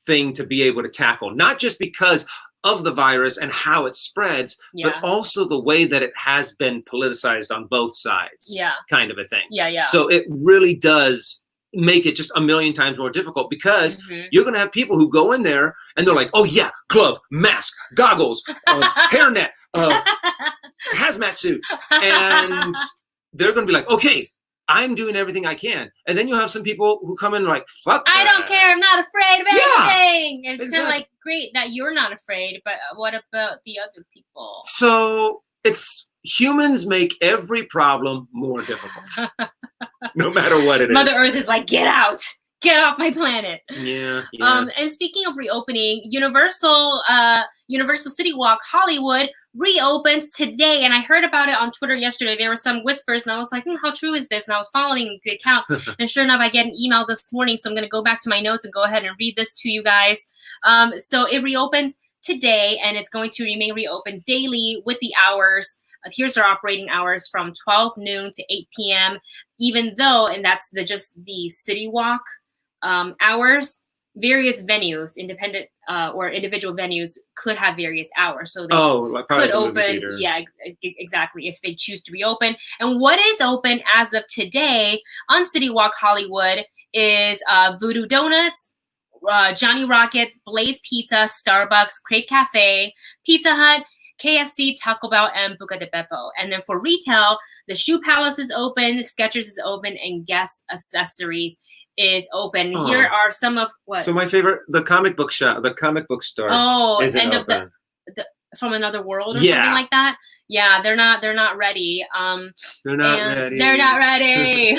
thing to be able to tackle, not just because of the virus and how it spreads, but also the way that it has been politicized on both sides. Yeah, kind of a thing. Yeah. So it really does make it just a million times more difficult, because you're going to have people who go in there and they're like, oh yeah, glove, mask, goggles, hairnet, hazmat suit. And they're going to be like, okay, I'm doing everything I can. And then you'll have some people who come in like, fuck I don't care. I'm not afraid of anything. It's exactly. kind of like, great that you're not afraid, but what about the other people? So humans make every problem more difficult. No matter what it is. Mother Earth is like, get out. Get off my planet. Yeah. And speaking of reopening, Universal CityWalk Hollywood reopens today. And I heard about it on Twitter yesterday. There were some whispers, and I was like, how true is this? And I was following the account. And sure enough, I get an email this morning. So I'm going to go back to my notes and go ahead and read this to you guys. So it reopens today, and it's going to remain reopened daily with the hours. Here's our operating hours from 12 noon to 8 p.m. Even though, and that's just the CityWalk hours, various venues, independent or individual venues could have various hours. So they could open, exactly, if they choose to reopen. And what is open as of today on CityWalk Hollywood is Voodoo Donuts, Johnny Rockets, Blaze Pizza, Starbucks, Crepe Cafe, Pizza Hut, KFC, Taco Bell, and Buca de Beppo. And then for retail, the Shoe Palace is open, Skechers is open, and Guess Accessories is open. Oh. Here are some of what? So my favorite, the comic book shop, the comic book store. Oh, end of the From Another World or something like that. Yeah, they're not ready. They're not ready. They're not ready.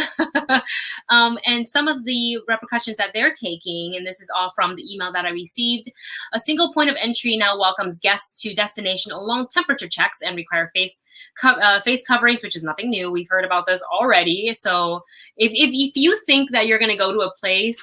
And some of the repercussions that they're taking, and this is all from the email that I received, a single point of entry now welcomes guests to destination along temperature checks and require face coverings, which is nothing new. We've heard about this already. So if you think that you're going to go to a place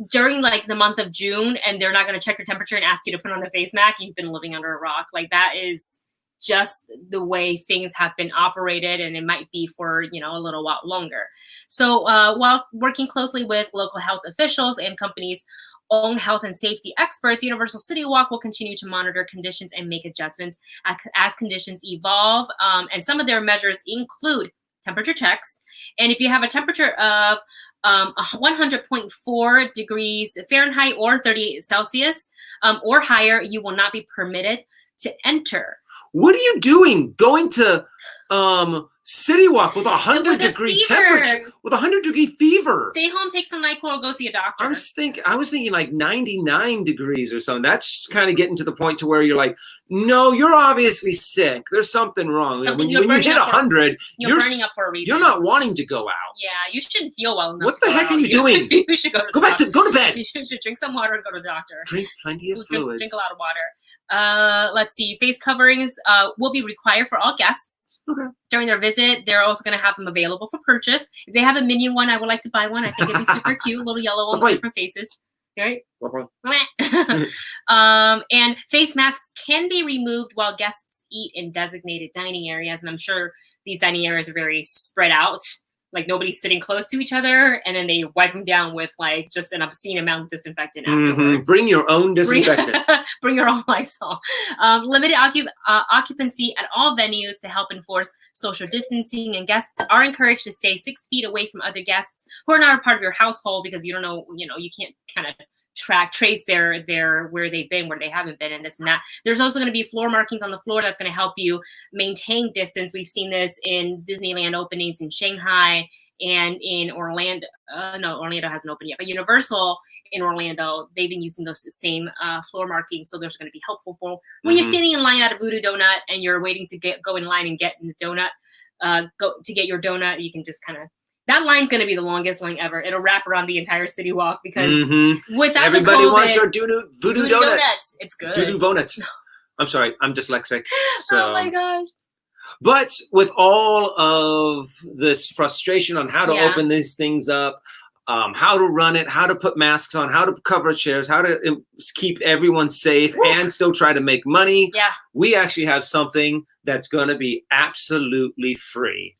during like the month of June, and they're not going to check your temperature and ask you to put on a face mask, you've been living under a rock. Like that is just the way things have been operated, and it might be for, you know, a little while longer. So while working closely with local health officials and companies' own health and safety experts, Universal CityWalk will continue to monitor conditions and make adjustments as conditions evolve. And some of their measures include temperature checks. And if you have a temperature of 100.4 degrees Fahrenheit or 38 Celsius or higher, you will not be permitted to enter. What are you doing going to CityWalk with 100-degree temperature, with 100-degree fever? Stay home, take some NyQuil, go see a doctor. I was thinking like 99 degrees or something. That's kind of getting to the point to where you're like, no, you're obviously sick. There's something wrong. When you hit 100, you're burning up for a reason. You're not wanting to go out. Yeah, you shouldn't feel well enough. What the heck are you doing? You should go to bed. You should drink some water and go to the doctor. Drink plenty of fluids. Drink a lot of water. Let's see. Face coverings will be required for all guests. Okay. During their visit, they're also going to have them available for purchase. If they have a Minion one, I would like to buy one. I think it'd be super cute. Little yellow one with different faces. Right? And face masks can be removed while guests eat in designated dining areas. And I'm sure these dining areas are very spread out. Like nobody's sitting close to each other, and then they wipe them down with like just an obscene amount of disinfectant afterwards. Bring your own disinfectant. Bring your own Lysol. Limited occupancy at all venues to help enforce social distancing, and guests are encouraged to stay 6 feet away from other guests who are not a part of your household, because you don't know, you can't kind of trace their where they've been, where they haven't been, and this and that. There's also going to be floor markings on the floor that's going to help you maintain distance. We've seen this in Disneyland openings in Shanghai and in Orlando. No, Orlando hasn't opened yet, but Universal in Orlando, they've been using those same floor markings. So there's going to be helpful for when you're standing in line at a Voodoo Donut and you're waiting to go in line and get in the donut, to get your donut. You can just kind of, that line's going to be the longest line ever. It'll wrap around the entire CityWalk, because without everybody the COVID, wants your Voodoo Donuts. It's good. Voodoo Donuts. I'm sorry, I'm dyslexic. So. Oh my gosh. But with all of this frustration on how to open these things up, how to run it, how to put masks on, how to cover chairs, how to keep everyone safe and still try to make money, we actually have something that's going to be absolutely free.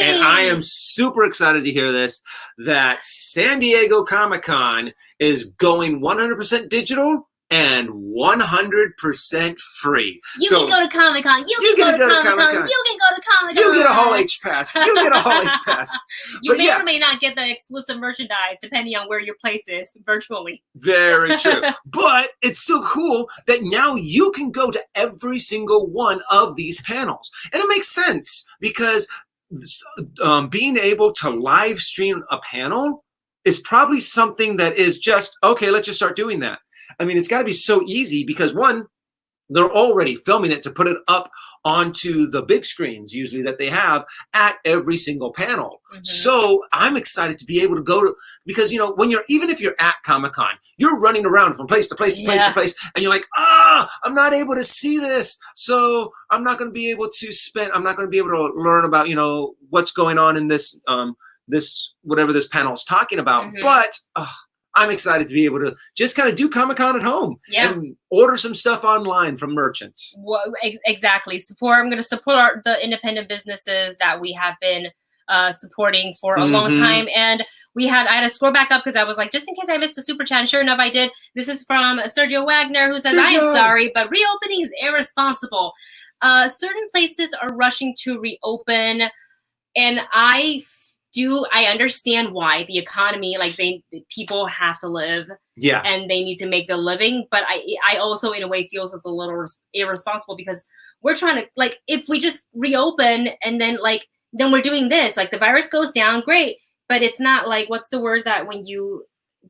And I am super excited to hear this, that San Diego Comic-Con is going 100% digital and 100% free. You can go to Comic-Con. You can go to Comic-Con. You can go to Comic-Con. You get a Hall H pass. You get a Hall H pass. You may or may not get the exclusive merchandise depending on where your place is virtually. Very true. But it's still cool that now you can go to every single one of these panels. And it makes sense, because being able to live stream a panel is probably something that is just, okay, let's just start doing that. I mean, it's got to be so easy, because one, they're already filming it to put it up onto the big screens usually that they have at every single panel. So I'm excited to be able to go to, because, when even if you're at Comic-Con, you're running around from place to place to place to place, and you're like, I'm not able to see this. So I'm not going to be able to learn about, what's going on in this, whatever this panel is talking about. But, I'm excited to be able to just kind of do Comic-Con at home and order some stuff online from merchants. Well, exactly. I'm going to support the independent businesses that we have been supporting for a long time. And I had to scroll back up because I was like, just in case I missed a super chat. And sure enough, I did. This is from Sergio Wagner, who says, I am sorry, but reopening is irresponsible. Certain places are rushing to reopen, and I understand why. The economy, people have to live, and they need to make their living. But I also, in a way, feels it's a little irresponsible, because we're trying to, if we just reopen and then we're doing this, the virus goes down, great, but it's not what's the word that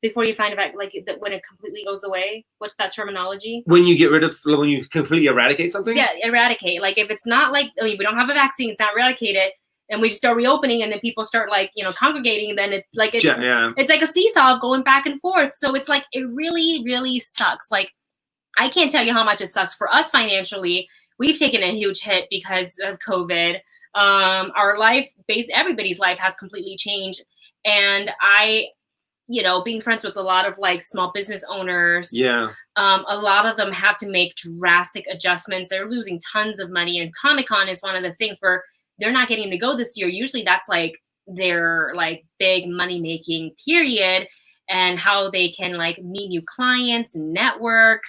before you find out, when it completely goes away, what's that terminology? When you completely eradicate something? Yeah, eradicate. If it's not we don't have a vaccine, it's not eradicated, and we just start reopening, and then people start congregating, and then it's like a seesaw of going back and forth. So it's it really, really sucks. I can't tell you how much it sucks for us financially. We've taken a huge hit because of COVID. Our life, everybody's life has completely changed. And you know, being friends with a lot of like small business owners. Yeah. A lot of them have to make drastic adjustments. They're losing tons of money, and Comic-Con is one of the things where they're not getting to go this year. Usually that's like their like big money making period, and how they can like meet new clients and network,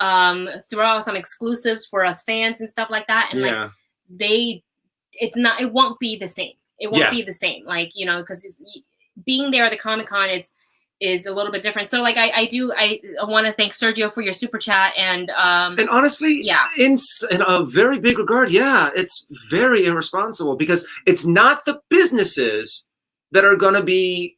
throw out some exclusives for us fans and stuff like that. And like it won't be the same. It won't be the same. Like, you know, because being there at the Comic-Con, is a little bit different. So like I want to thank Sergio for your super chat, and honestly, in a very big regard, it's very irresponsible, because it's not the businesses that are going to be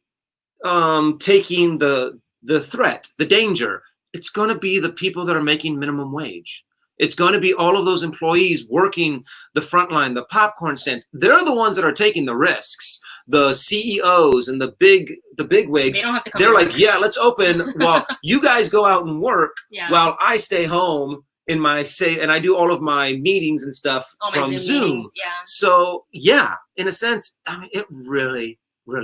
taking the threat, the danger. It's going to be the people that are making minimum wage. It's going to be all of those employees working the front line, the popcorn stands. They're the ones that are taking the risks. The CEOs and the big wigs, they don't have to come. They're like, yeah, let's open while you guys go out and work, while I stay home in my and I do all of my meetings and stuff from Zoom. So in a sense, I mean, it really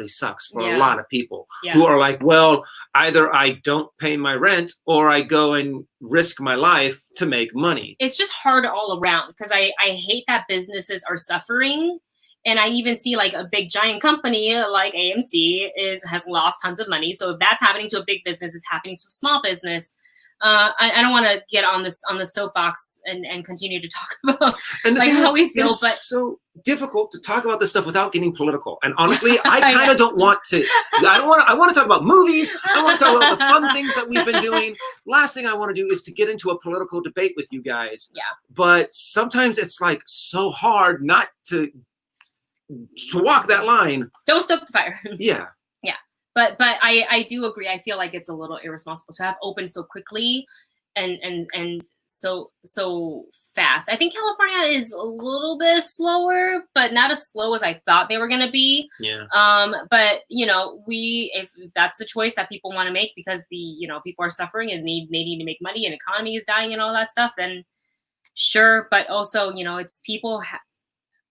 sucks for a lot of people who are like, well, either I don't pay my rent or I go and risk my life to make money. It's just hard all around, because I hate that businesses are suffering. And I even see like a big giant company like AMC has lost tons of money. So if that's happening to a big business, it's happening to a small business. I don't want to get on the soapbox and continue to talk about like how we feel, but it's so difficult to talk about this stuff without getting political. And honestly, I kind of don't want to. I want to talk about movies. I want to talk about the fun things that we've been doing. Last thing I want to do is to get into a political debate with you guys. Yeah. But sometimes it's like so hard not to walk that line. Don't stoke the fire. Yeah. But I do agree. I feel like it's a little irresponsible to have opened so quickly and so fast. I think California is a little bit slower, but not as slow as I thought they were going to be. Yeah. But you know, if that's the choice that people want to make, because people are suffering and they need to make money and economy is dying and all that stuff, then sure. But also, it's people.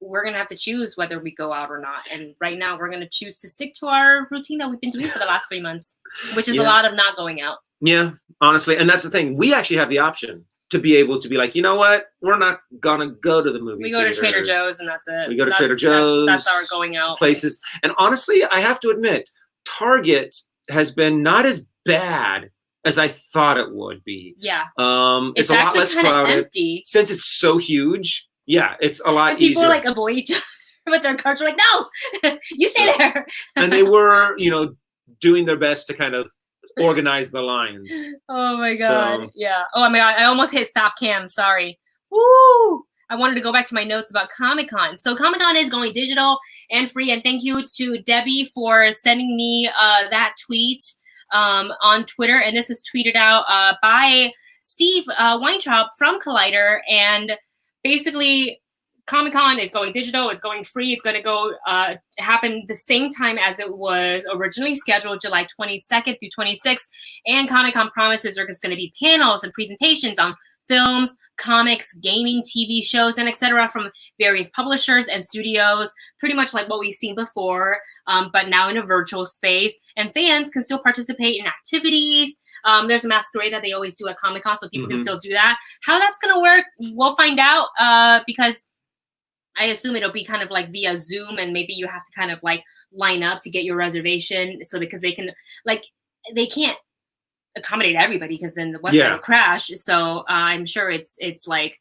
We're going to have to choose whether we go out or not. And right now we're going to choose to stick to our routine that we've been doing for the last 3 months, which is a lot of not going out. Yeah, honestly. And that's the thing. We actually have the option to be able to be like, you know what? We're not going to go to the movie We go to Trader Joe's and that's it. We go to Trader Joe's. That's our going out places. And honestly, I have to admit, Target has been not as bad as I thought it would be. Yeah. It's a lot less crowded. Empty. Since it's so huge. Yeah, it's a lot easier. People easier. Avoid each other with their carts. Are like, no, you stay there. And they were, doing their best to kind of organize the lines. Oh my god, yeah. Oh my god, I almost hit stop cam. Sorry. Woo! I wanted to go back to my notes about Comic-Con. So Comic-Con is going digital and free, and thank you to Debbie for sending me that tweet on Twitter. And this is tweeted out by Steve Weintraub from Collider, and basically, Comic-Con is going digital. It's going free. It's going to go happen the same time as it was originally scheduled, July 22nd through 26th. And Comic-Con promises there's going to be panels and presentations on films, comics, gaming, TV shows, and etc. from various publishers and studios, pretty much like what we've seen before, but now in a virtual space. And fans can still participate in activities. There's a masquerade that they always do at Comic-Con, so people can still do that. How that's going to work, we'll find out, because I assume it'll be kind of like via Zoom, and maybe you have to kind of like line up to get your reservation, so because they can't accommodate everybody, because then the website will crash. So I'm sure it's like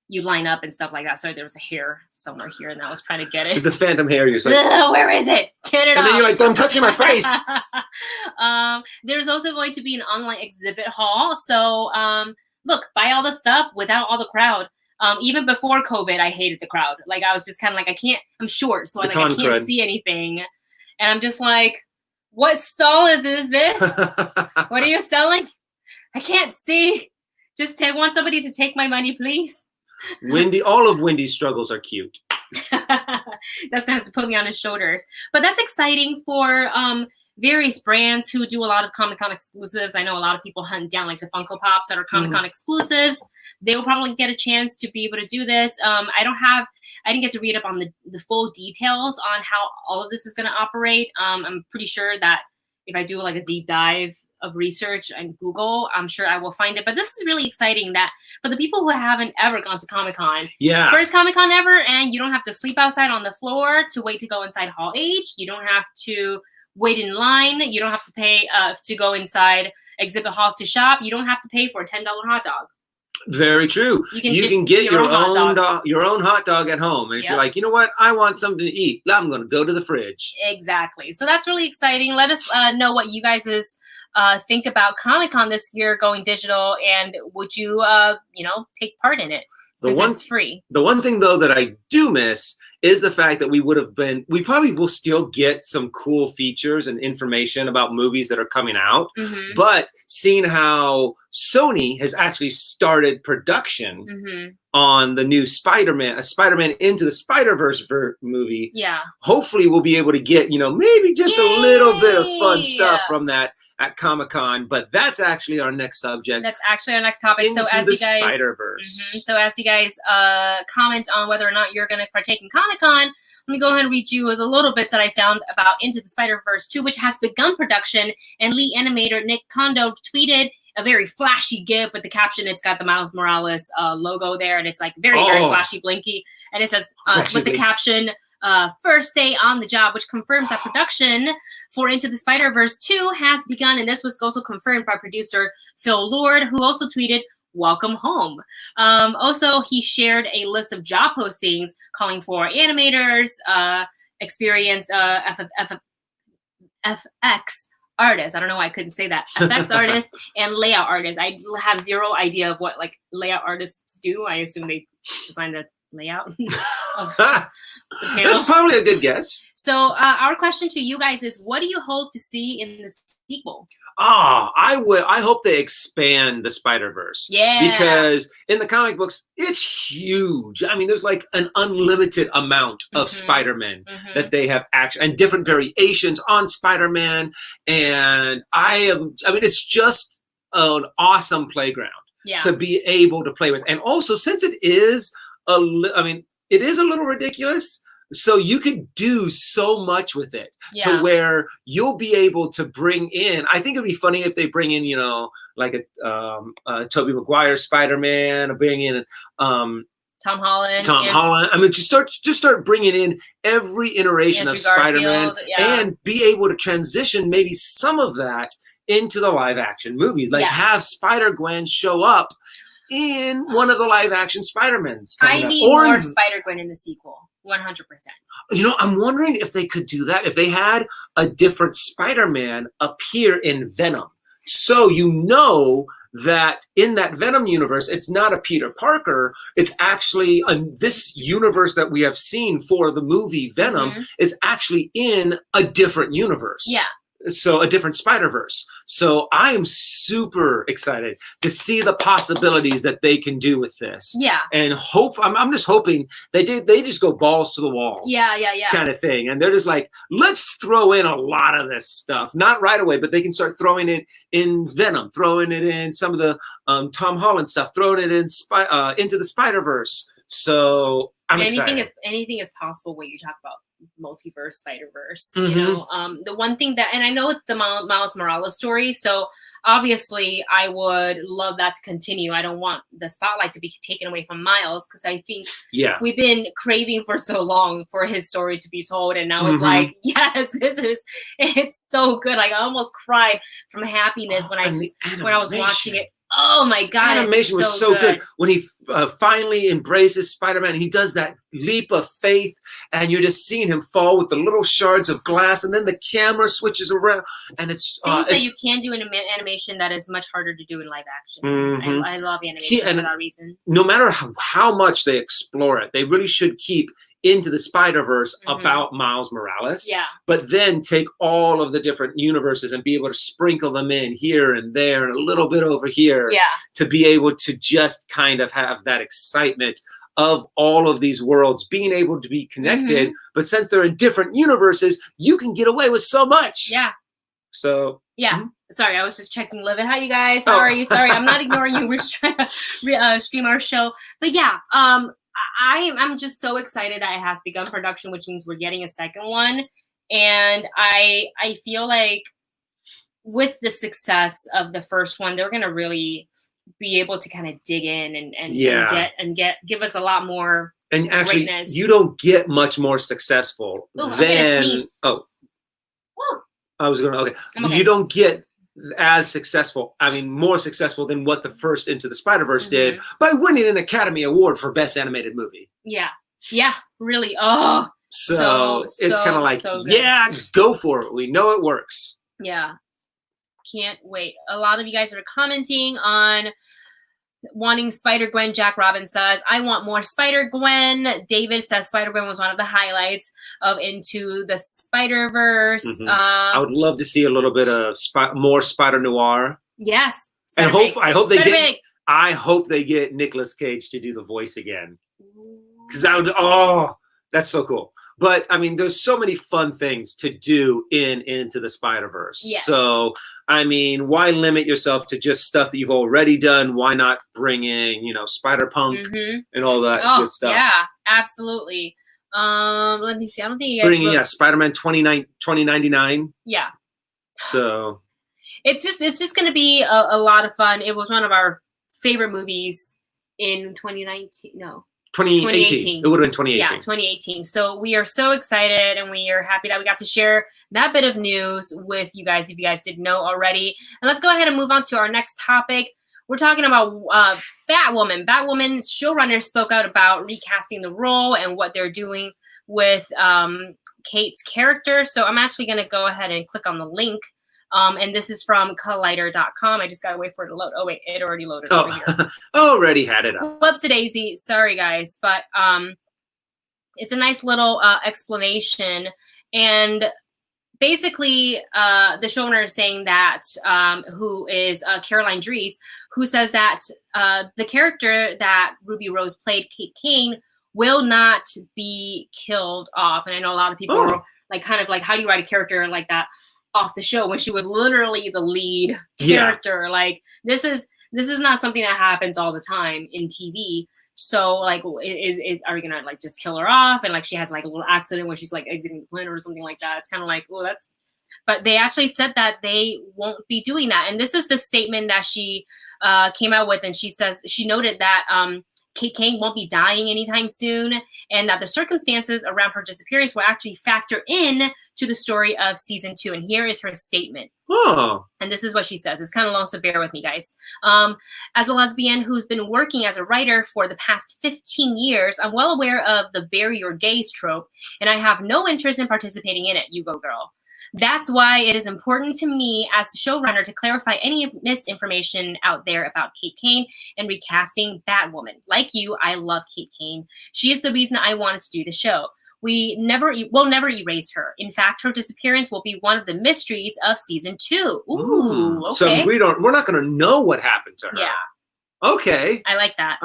you line up and stuff like that. Sorry, there was a hair somewhere here, and I was trying to get it. The phantom hair. You're like, where is it? Get it off. And then you're like, don't touch my face. There's also going to be an online exhibit hall. So look, buy all the stuff without all the crowd. Even before COVID, I hated the crowd. Like, I was just kind of like, I'm short, so I can't see anything. And I'm just like, what stall is this? What are you selling? I can't see. Just want somebody to take my money, please. All of Wendy's struggles are cute. Dustin has to put me on his shoulders. But that's exciting for various brands who do a lot of Comic-Con exclusives. I know a lot of people hunt down like the Funko Pops that are Comic-Con exclusives. They will probably get a chance to be able to do this. I didn't get to read up on the full details on how all of this is going to operate. I'm pretty sure that if I do like a deep dive of research and Google, I'm sure I will find it. But this is really exciting that for the people who haven't ever gone to Comic-Con, first Comic-Con ever, and you don't have to sleep outside on the floor to wait to go inside Hall H. You don't have to wait in line. You don't have to pay to go inside exhibit halls to shop. You don't have to pay for a $10 hot dog. Very true. You can get your own hot dog at home. And if you're like, you know what, I want something to eat, I'm going to go to the fridge. Exactly. So that's really exciting. Let us know what you guys think about Comic-Con this year going digital, and would you, take part in it since it's free? The one thing though that I do miss is the fact that we probably will still get some cool features and information about movies that are coming out, but seeing how Sony has actually started production on the new Spider-Man Into the Spider-Verse movie, hopefully we'll be able to get, maybe just a little bit of fun stuff from that at Comic-Con, but that's actually our next subject. That's actually our next topic. So as you guys, Spider-Verse. So as you guys comment on whether or not you're going to partake in Comic-Con, let me go ahead and read you the little bits that I found about Into the Spider-Verse 2, which has begun production, and lead animator Nick Kondo tweeted a very flashy GIF with the caption. It's got the Miles Morales logo there, and it's like very flashy, blinky, and it says with the caption, first day on the job, which confirms that production for Into the Spider-Verse 2 has begun, and this was also confirmed by producer Phil Lord, who also tweeted, "Welcome home." Also, he shared a list of job postings calling for animators, experienced FX artists. I don't know why I couldn't say that. FX artists and layout artists. I have zero idea of what like layout artists do. I assume they design the layout. That's probably a good guess. So our question to you guys is, what do you hope to see in the sequel? I hope they expand the Spider-Verse. Yeah. Because in the comic books, it's huge. I mean, there's like an unlimited amount of Spider-Man that they have and different variations on Spider-Man. And it's just an awesome playground to be able to play with. And also, since it is it is a little ridiculous. So you could do so much with it to where you'll be able to bring in. I think it'd be funny if they bring in, like a Tobey Maguire Spider-Man, or bring in Tom Holland. Holland. I mean, just start bringing in every iteration of Spider-Man and be able to transition maybe some of that into the live action movies. Like have Spider-Gwen show up in one of the live action Spider-Mans. I need more Spider-Gwen in the sequel. 100%. I'm wondering if they could do that, if they had a different Spider-Man appear in Venom. So that in that Venom universe, it's not a Peter Parker. It's actually this universe that we have seen for the movie Venom is actually in a different universe. Yeah. So a different Spider-Verse. So I am super excited to see the possibilities that they can do with this. Yeah. And I'm just hoping they just go balls to the walls. Yeah. Kind of thing. And they're just like, let's throw in a lot of this stuff. Not right away, but they can start throwing it in Venom, throwing it in some of the Tom Holland stuff, throwing it in Into the Spider-Verse. So I'm excited. Anything is possible when you talk about multiverse, Spider-Verse. The one thing that, and I know it's the Miles Morales story, so obviously I would love that to continue. I don't want the spotlight to be taken away from Miles, because I think we've been craving for so long for his story to be told, and now it's like, yes, it's so good. Like I almost cried from happiness when I was watching it. Oh my God! Animation was so good when he finally embraces Spider-Man, and he does that leap of faith, and you're just seeing him fall with the little shards of glass, and then the camera switches around, and it's things that you can do in animation that is much harder to do in live action. I love animation for that reason. No matter how much they explore it, they really should keep Into the Spider-Verse about Miles Morales. Yeah. But then take all of the different universes and be able to sprinkle them in here and there and a little bit over here. Yeah. To be able to just kind of have that excitement of all of these worlds being able to be connected. But since they're in different universes, you can get away with so much. Yeah. So. Yeah. Sorry, I was just checking Live It. Hi, you guys. How are you? Sorry, I'm not ignoring you. We're just trying to stream our show. But yeah, I'm just so excited that it has begun production, which means we're getting a second one. And I feel like with the success of the first one, they're gonna really be able to kind of dig in and give us a lot more. And actually, greatness. You don't get much more successful than I was going to okay. You don't get as successful. I mean, more successful than what the first Into the Spider-Verse did by winning an Academy Award for Best Animated Movie. Yeah, really. Oh, so it's kind of like, yeah, go for it. We know it works. Yeah, can't wait. A lot of you guys are commenting on wanting Spider-Gwen. Jack Robbins says, I want more Spider-Gwen. David says Spider-Gwen was one of the highlights of Into the Spider-Verse. I would love to see a little bit of more Spider-Noir. Yes. And I hope they get Nicolas Cage to do the voice again. Because that's so cool. But I mean, there's so many fun things to do Into the Spider-Verse. Yes. So, I mean, why limit yourself to just stuff that you've already done? Why not bring in, Spider-Punk and all that good stuff? Yeah, absolutely. Let me see. I don't think you guys Spider-Man 2099. Yeah. So it's just going to be a lot of fun. It was one of our favorite movies in 2019. No. 2018. It would have been 2018. Yeah, 2018. So we are so excited and we are happy that we got to share that bit of news with you guys, if you guys didn't know already. And let's go ahead and move on to our next topic. We're talking about Batwoman. Batwoman's showrunner spoke out about recasting the role and what they're doing with Kate's character. So I'm actually going to go ahead and click on the link. And this is from collider.com. I just got to wait for it to load. Oh, wait, it already loaded over here. Already had it up. Whoops, daisy. Sorry, guys. But it's a nice little explanation. And basically, the showrunner is saying that, who is Caroline Dries, who says that the character that Ruby Rose played, Kate Kane, will not be killed off. And I know a lot of people are kind of like, how do you write a character like that off the show when she was literally the lead character? Yeah. Like this is not something that happens all the time in TV. So like, are we gonna like just kill her off and like she has like a little accident when she's like exiting the planet or something like that? It's kind of like, but they actually said that they won't be doing that. And this is the statement that she came out with, and she says she noted that Kate Kane won't be dying anytime soon, and that the circumstances around her disappearance will actually factor in to the story of season 2. And here is her statement. And this is what she says. It's kind of long, so bear with me, guys. As a lesbian who's been working as a writer for the past 15 years, I'm well aware of the bury your gays trope, and I have no interest in participating in it. You go, girl. That's why it is important to me as the showrunner to clarify any misinformation out there about Kate Kane and recasting Batwoman. Like you, I love Kate Kane. She is the reason I wanted to do the show. We'll never erase her. In fact, her disappearance will be one of the mysteries of season 2. Ooh, okay. So we're not going to know what happened to her. Yeah. Okay. I like that.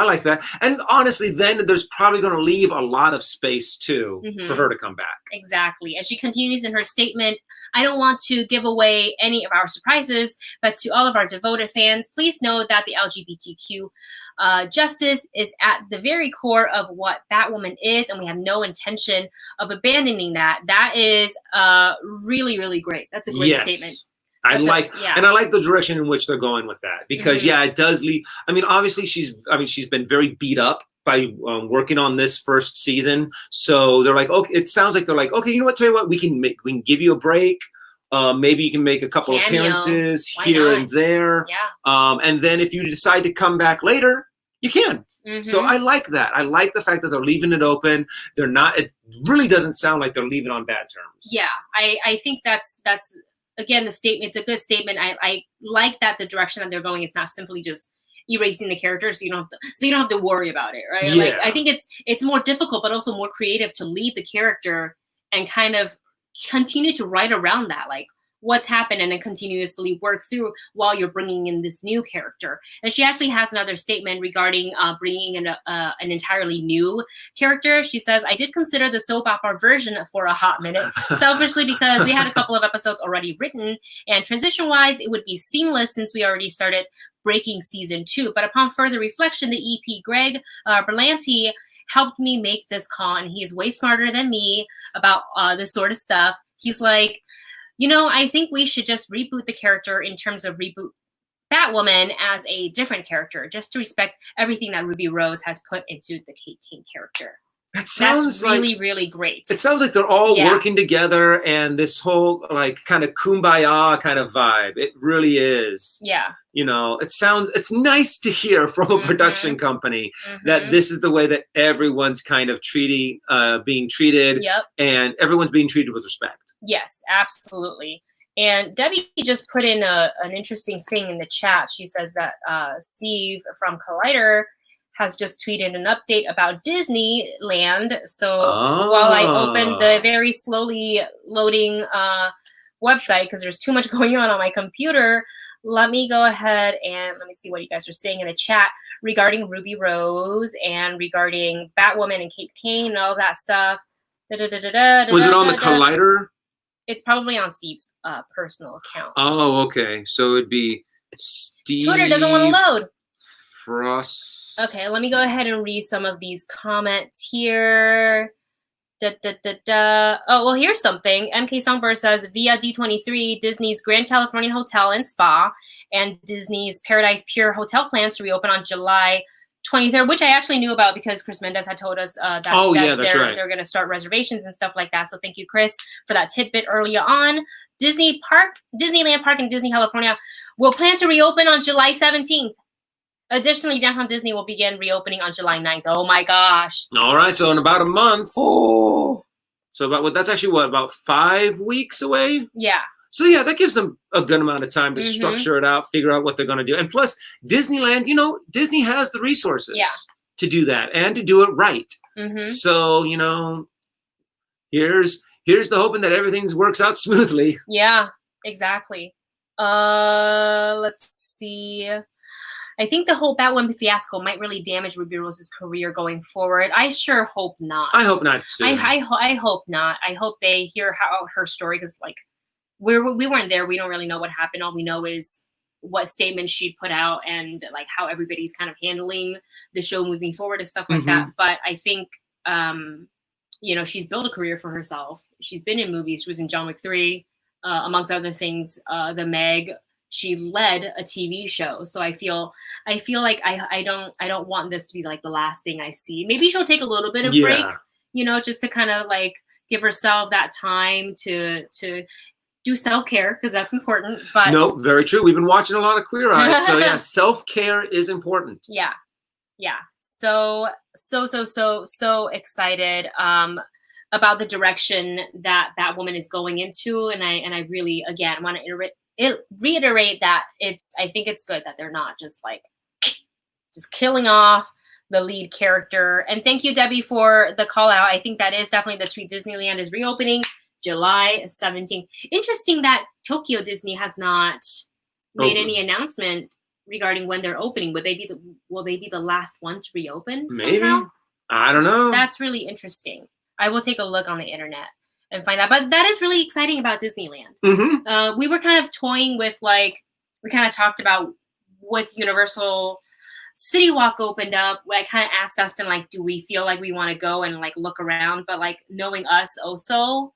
And honestly, then there's probably going to leave a lot of space, too, for her to come back. Exactly. And she continues in her statement, I don't want to give away any of our surprises, but to all of our devoted fans, please know that the LGBTQ justice is at the very core of what Batwoman is, and we have no intention of abandoning that. That is really, really great. That's a great statement. I like the direction in which they're going with that, because it does leave. I mean, obviously she's been very beat up by working on this first season. So they're like, okay, it sounds like they're like, okay, you know what? Tell you what, we can give you a break. Maybe you can make a couple appearances here and there. Yeah. And then if you decide to come back later, you can. So I like that. I like the fact that they're leaving it open. They're not. It really doesn't sound like they're leaving on bad terms. Yeah, I think that's. Again, the statement, it's a good statement. I like that the direction that they're going is not simply just erasing the characters, so you don't have to worry about it, right? Yeah. Like I think it's more difficult, but also more creative to leave the character and kind of continue to write around that, like what's happened, and then continuously work through while you're bringing in this new character. And she actually has another statement regarding bringing in an entirely new character. She says, I did consider the soap opera version for a hot minute, selfishly because we had a couple of episodes already written, and transition-wise, it would be seamless since we already started breaking season 2. But upon further reflection, the EP Greg Berlanti helped me make this call, and he's way smarter than me about this sort of stuff. He's like, You know, I think we should just reboot the character in terms of reboot Batwoman as a different character, just to respect everything that Ruby Rose has put into the Kate Kane character. That sounds That's really, really great. It sounds like they're all working together, and this whole like kind of kumbaya kind of vibe. It really is. Yeah. You know, it's nice to hear from a production company that this is the way that everyone's kind of being treated, and everyone's being treated with respect. Yes, absolutely. And Debbie just put in an interesting thing in the chat. She says that Steve from Collider has just tweeted an update about Disneyland. So while I opened the very slowly loading website, because there's too much going on my computer, let me go ahead and let me see what you guys are saying in the chat regarding Ruby Rose and regarding Batwoman and Kate Kane and all that stuff. Was it on the Collider? It's probably on Steve's personal account. Oh, okay. So it'd be Steve. Twitter doesn't want to load. Frost. Okay, let me go ahead and read some of these comments here. Oh, well, here's something. MK Songbird says, via D23, Disney's Grand Californian Hotel and Spa and Disney's Paradise Pier hotel plans to reopen on July 23rd, which I actually knew about because Chris Mendez had told us that they're going to start reservations and stuff like that. So thank you, Chris, for that tidbit earlier on. Disneyland Park in Disney, California will plan to reopen on July 17th. Additionally, Downtown Disney will begin reopening on July 9th. Oh my gosh. All right, so in about a month. Oh. So that's actually about 5 weeks away? Yeah. So yeah, that gives them a good amount of time to structure it out, figure out what they're going to do. And plus, Disneyland, you know, Disney has the resources to do that and to do it right. So, you know, here's the hoping that everything works out smoothly. Yeah, exactly. Let's see. I think the whole Batwoman fiasco might really damage Ruby Rose's career going forward. I sure hope not. I hope not too. I hope not. I hope they hear her story, because like we weren't there. We don't really know what happened. All we know is what statements she put out and like how everybody's kind of handling the show moving forward and stuff like that. But I think you know, she's built a career for herself. She's been in movies. She was in John Wick 3, amongst other things. The Meg. She led a TV show, so I feel like I don't want this to be like the last thing I see. Maybe she'll take a little bit of break, you know, just to kind of like give herself that time to do self-care, because that's important. But no, very true. We've been watching a lot of Queer Eyes, so yeah, self-care is important. Yeah. So excited about the direction that Batwoman is going into, and I really again want to reiterate that I think it's good that they're not just killing off the lead character. And thank you, Debbie, for the call out. I think that is definitely the tweet. Disneyland is reopening July 17th. Interesting that Tokyo Disney has not made any announcement regarding when they're opening. Will they be the last one to reopen? Maybe. Somehow? I don't know. That's really interesting. I will take a look on the internet and find out. But that is really exciting about Disneyland. We were kind of toying with, like, we kind of talked about with Universal CityWalk opened up. I kind of asked Dustin, like, do we feel like we want to go and like look around? But like knowing us also,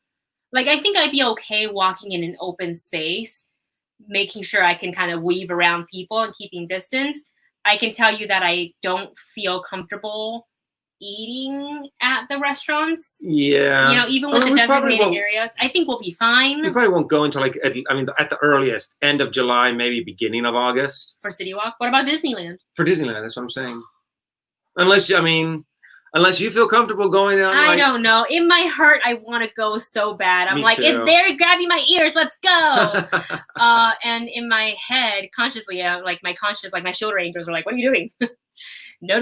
like, I think I'd be okay walking in an open space, making sure I can kind of weave around people and keeping distance. I can tell you that I don't feel comfortable eating at the restaurants. Yeah. You know, even with the designated areas, I think we'll be fine. We probably won't go until like, at the earliest, end of July, maybe beginning of August. For CityWalk? What about Disneyland? For Disneyland, that's what I'm saying. Unless you feel comfortable going out. I don't know. In my heart, I want to go so bad. I'm like, it's there grabbing my ears. Let's go. And in my head, consciously, like my conscious, like my shoulder angels are like, what are you doing? No.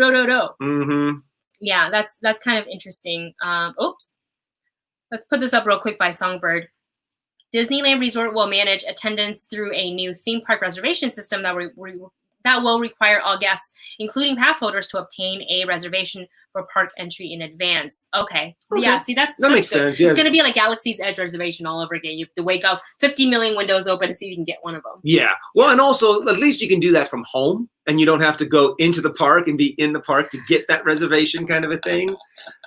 Mm-hmm. Yeah, that's kind of interesting. Oops. Let's put this up real quick by Songbird. Disneyland Resort will manage attendance through a new theme park reservation system that that will require all guests, including pass holders, to obtain a reservation for park entry in advance. Okay. Yeah, see, that makes sense. Yeah. It's going to be like Galaxy's Edge reservation all over again. You have to wake up 50 million windows open to see if you can get one of them. Yeah. Well, and also, at least you can do that from home, and you don't have to go into the park and be in the park to get that reservation kind of a thing.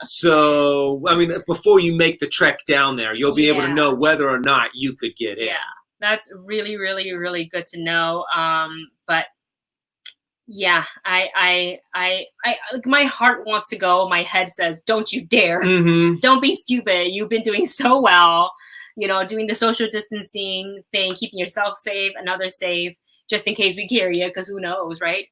So, I mean, before you make the trek down there, you'll be able to know whether or not you could get in. Yeah, that's really, really, really good to know. But yeah, I my heart wants to go. My head says, don't you dare. Don't be stupid. You've been doing so well, you know, doing the social distancing thing, keeping yourself safe and others safe, just in case we carry it, because who knows, right?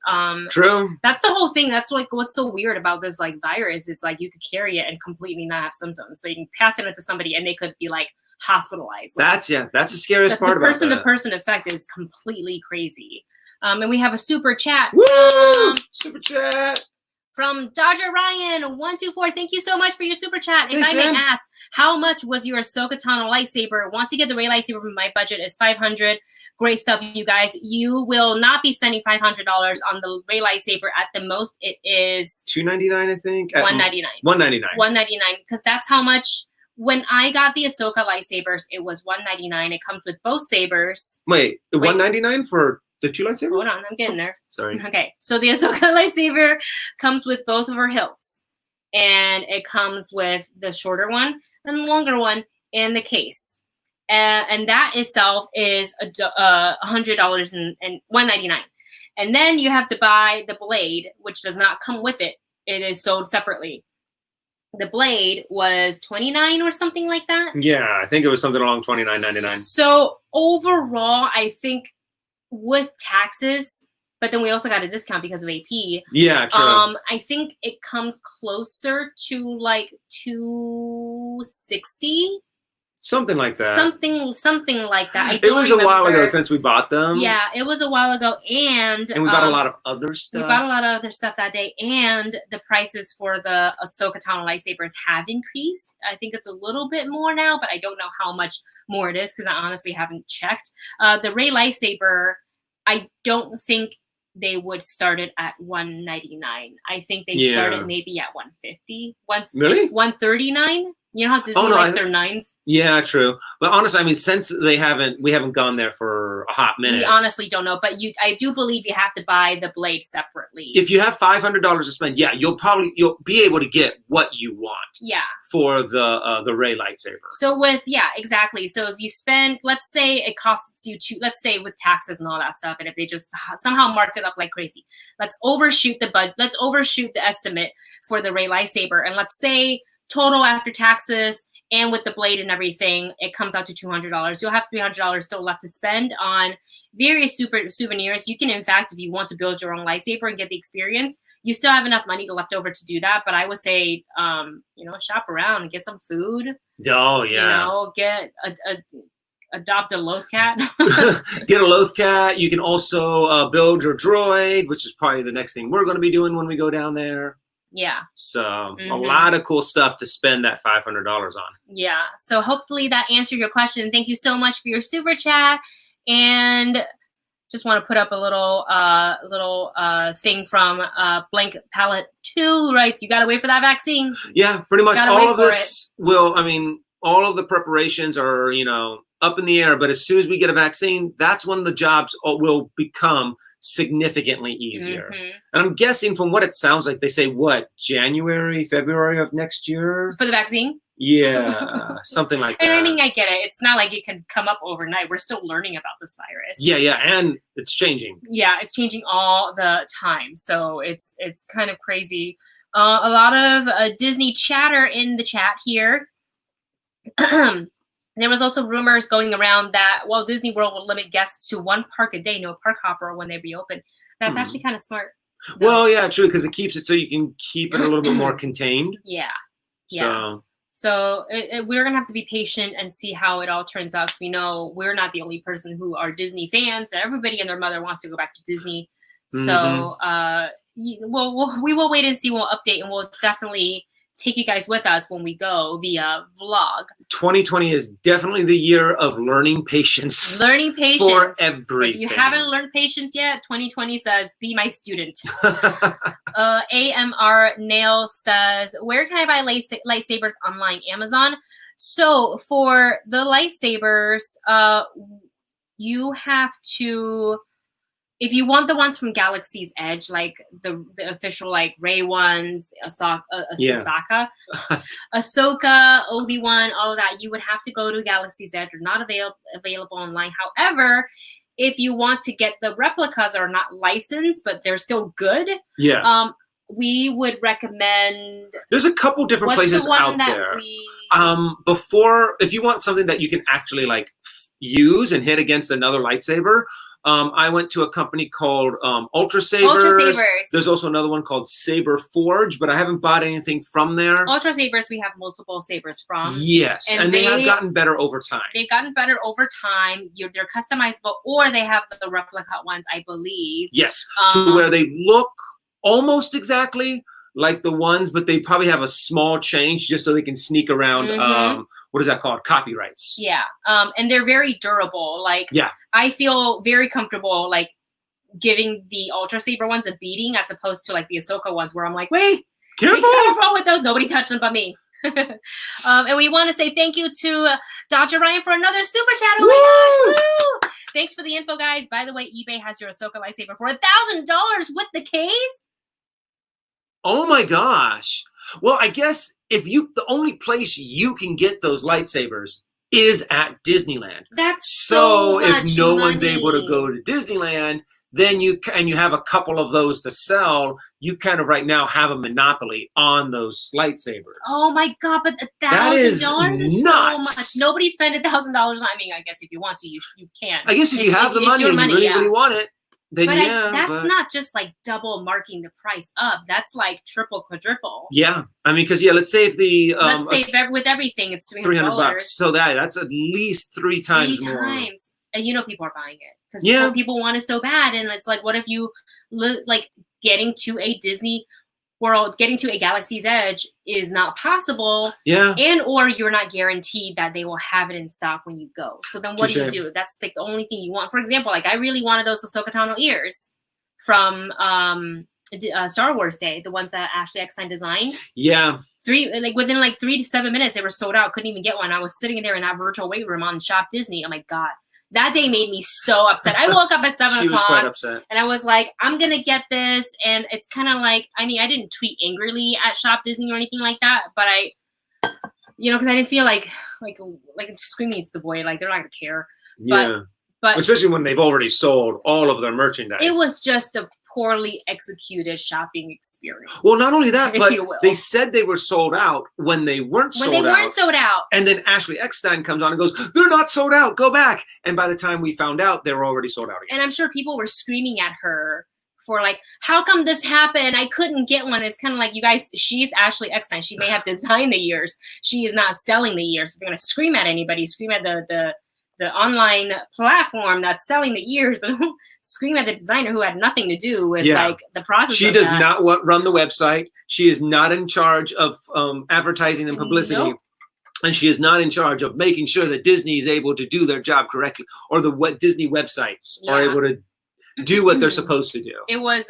True. That's the whole thing. That's like what's so weird about this like virus is like you could carry it and completely not have symptoms. So you can pass it to somebody and they could be like hospitalized. Like, that's the scariest part about that. The person-to-person effect is completely crazy. And we have a super chat. Woo! Super chat from Dodger Ryan 124. Thank you so much for your super chat. Thanks, if I may ask, how much was your Ahsoka Tano lightsaber? Once you get the Rey lightsaber, my budget is $500. Great stuff, you guys. You will not be spending $500 on the Rey lightsaber. At the most, it is $299, I think. $199. $199, because that's how much. When I got the Ahsoka lightsabers, it was $199. It comes with both sabers. Wait, $199 for the two lightsabers? Hold on, I'm getting there. Sorry. Okay, so the Ahsoka lightsaber comes with both of her hilts. And it comes with the shorter one and the longer one and the case. And that itself is $100 and $199. And then you have to buy the blade, which does not come with it. It is sold separately. The blade was $29 or something like that. Yeah, I think it was something along $29.99. So overall, I think with taxes, but then we also got a discount because of AP. Yeah, true. I think it comes closer to like $260. Something like that. Something like that. It was a while ago since we bought them. Yeah, it was a while ago, and we bought a lot of other stuff. We bought a lot of other stuff that day, and the prices for the Ahsoka Tano lightsabers have increased. I think it's a little bit more now, but I don't know how much more it is because I honestly haven't checked. The Rey lightsaber, I don't think they would start it at $199. I think they started maybe at $150. Really? $139. You know how Disney likes their nines? Yeah, true. But honestly, I mean, since we haven't gone there for a hot minute. We honestly don't know. But I do believe you have to buy the blade separately. If you have $500 to spend, yeah, you'll be able to get what you want. Yeah. For the Rey lightsaber. So exactly. So if you spend, let's say it costs you let's say with taxes and all that stuff, and if they just somehow marked it up like crazy, let's overshoot the estimate for the Rey lightsaber, and let's say total after taxes and with the blade and everything, it comes out to $200. You'll have $300 still left to spend on various souvenirs. You can, in fact, if you want to build your own lightsaber and get the experience, you still have enough money left over to do that. But I would say, shop around and get some food. Oh, yeah. Adopt a loath cat. Get a loath cat. You can also build your droid, which is probably the next thing we're going to be doing when we go down there. Yeah. So a lot of cool stuff to spend that $500 on. Yeah. So hopefully that answered your question. Thank you so much for your super chat. And just want to put up a little thing from Blank Palette 2 who writes, you got to wait for that vaccine. Yeah, pretty much all of this all of the preparations are, up in the air. But as soon as we get a vaccine, that's when the jobs will become significantly easier. And I'm guessing from what it sounds like, they say January, February of next year? For the vaccine? Yeah, something like that. And I mean, I get it. It's not like it can come up overnight. We're still learning about this virus. Yeah, and it's changing. Yeah, it's changing all the time. So it's kind of crazy. A lot of Disney chatter in the chat here. There was also rumors going around that Walt Disney World will limit guests to one park a day, no park hopper when they reopen. That's actually kind of smart. Though. Well, yeah, true, because it keeps it so you can keep it a little bit more contained. Yeah. So we're going to have to be patient and see how it all turns out, because we know we're not the only person who are Disney fans. Everybody and their mother wants to go back to Disney. So we will wait and see. We'll update, and we'll definitely take you guys with us when we go via vlog. 2020 is definitely the year of learning patience. Learning patience. For everything. If you haven't learned patience yet, 2020 says, be my student. AMR Nail says, where can I buy lightsabers online? Amazon. So for the lightsabers, you have to, if you want the ones from Galaxy's Edge, like the official like Rey ones, Ahsoka, Obi-Wan, all of that, you would have to go to Galaxy's Edge. They're not available online. However, if you want to get the replicas are not licensed, but they're still good. Yeah. We would recommend. There's a couple different places out there. If you want something that you can actually like use and hit against another lightsaber, I went to a company called Ultra Sabers. There's also another one called Saber Forge, but I haven't bought anything from there. Ultra Sabers, we have multiple sabers from. Yes, and they have gotten better over time. They've gotten better over time. They're customizable, or they have the replica ones, I believe. Yes, to where they look almost exactly like the ones, but they probably have a small change just so they can sneak around. What is that called? Copyrights. Yeah. And they're very durable. Like, yeah. I feel very comfortable, like, giving the Ultra Saber ones a beating as opposed to, like, the Ahsoka ones where I'm like, wait, careful! Be careful with those. Nobody touched them but me. And we want to say thank you to Dr. Ryan for another super chat. Oh, my gosh. Woo! Thanks for the info, guys. By the way, eBay has your Ahsoka lightsaber for $1,000 with the case. Oh, my gosh. Well, I guess the only place you can get those lightsabers is at Disneyland. That's so much if no money. One's able to go to Disneyland, then you have a couple of those to sell. You kind of right now have a monopoly on those lightsabers. Oh my God! But $1,000 is so much. Nobody spent $1,000. I mean, I guess if you want to, you can. I guess if you have the money and you really want it. Then but that's not just like double marking the price up. That's like triple, quadruple. Yeah, I mean, because let's say if the let's say with everything it's $300. So that's at least three times more. And people are buying it because people want it so bad. And it's like, what if you like getting to a Disney World, getting to a Galaxy's Edge is not possible. Yeah. And or you're not guaranteed that they will have it in stock when you go. So then what do you do? That's like the only thing you want. For example, like I really wanted those Ahsoka Tano ears from Star Wars Day, the ones that Ashley Eckstein designed. Yeah. Within 3 to 7 minutes, they were sold out. Couldn't even get one. I was sitting there in that virtual wait room on Shop Disney. Oh my God. That day made me so upset. I woke up at 7 o'clock. She was quite upset. And I was like, I'm going to get this. And it's kind of like, I mean, I didn't tweet angrily at Shop Disney or anything like that. But I, because I didn't feel like screaming into the void. Like, they're not going to care. Yeah. But especially when they've already sold all of their merchandise. It was just a poorly executed shopping experience. Well, not only that, but they said they were sold out when they weren't sold out. And then Ashley Eckstein comes on and goes, they're not sold out, go back. And by the time we found out, they were already sold out again. And I'm sure people were screaming at her for like, how come this happened? I couldn't get one. It's kind of like, you guys, she's Ashley Eckstein. She may have designed the ears. She is not selling the ears. If you're going to scream at anybody, scream at the online platform that's selling the ears, but scream at the designer who had nothing to do with like the process. She does not run the website. She is not in charge of advertising and publicity. Nope. And she is not in charge of making sure that Disney is able to do their job correctly, or Disney websites are able to do what they're supposed to do. It was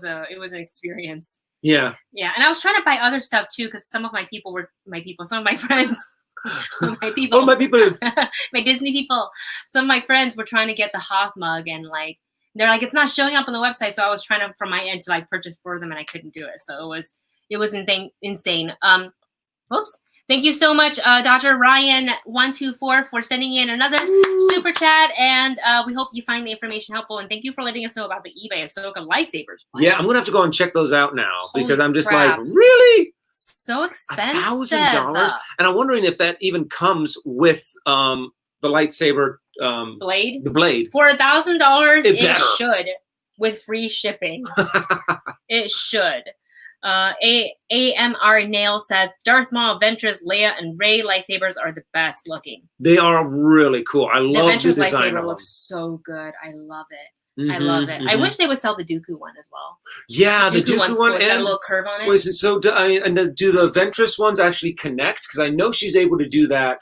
an experience. Yeah. Yeah. And I was trying to buy other stuff too, because some of my friends. My people. Oh, my people. My Disney people. Some of my friends were trying to get the Hoth mug, and like they're like, it's not showing up on the website. So I was trying to, from my end, to like purchase for them, and I couldn't do it. So it was insane. Whoops. Thank you so much, Dr. Ryan124, for sending in another super chat, and we hope you find the information helpful. And thank you for letting us know about the eBay Ahsoka lightsabers. Yeah, I'm gonna have to go and check those out now. Holy because I'm just crap. Like, really? So expensive. $1,000, and I'm wondering if that even comes with the lightsaber blade. The blade for $1,000, it should, with free shipping. It should. AMR Nail says Darth Maul, Ventress, Leia, and Rey lightsabers are the best looking. They are really cool. I love the Ventress design. lightsaber looks so good. I love it. I love it. I wish they would sell the Dooku one as well. Yeah, the Dooku one cool. It's got a little curve on it. Was it so? Do the Ventress ones actually connect? Because I know she's able to do that.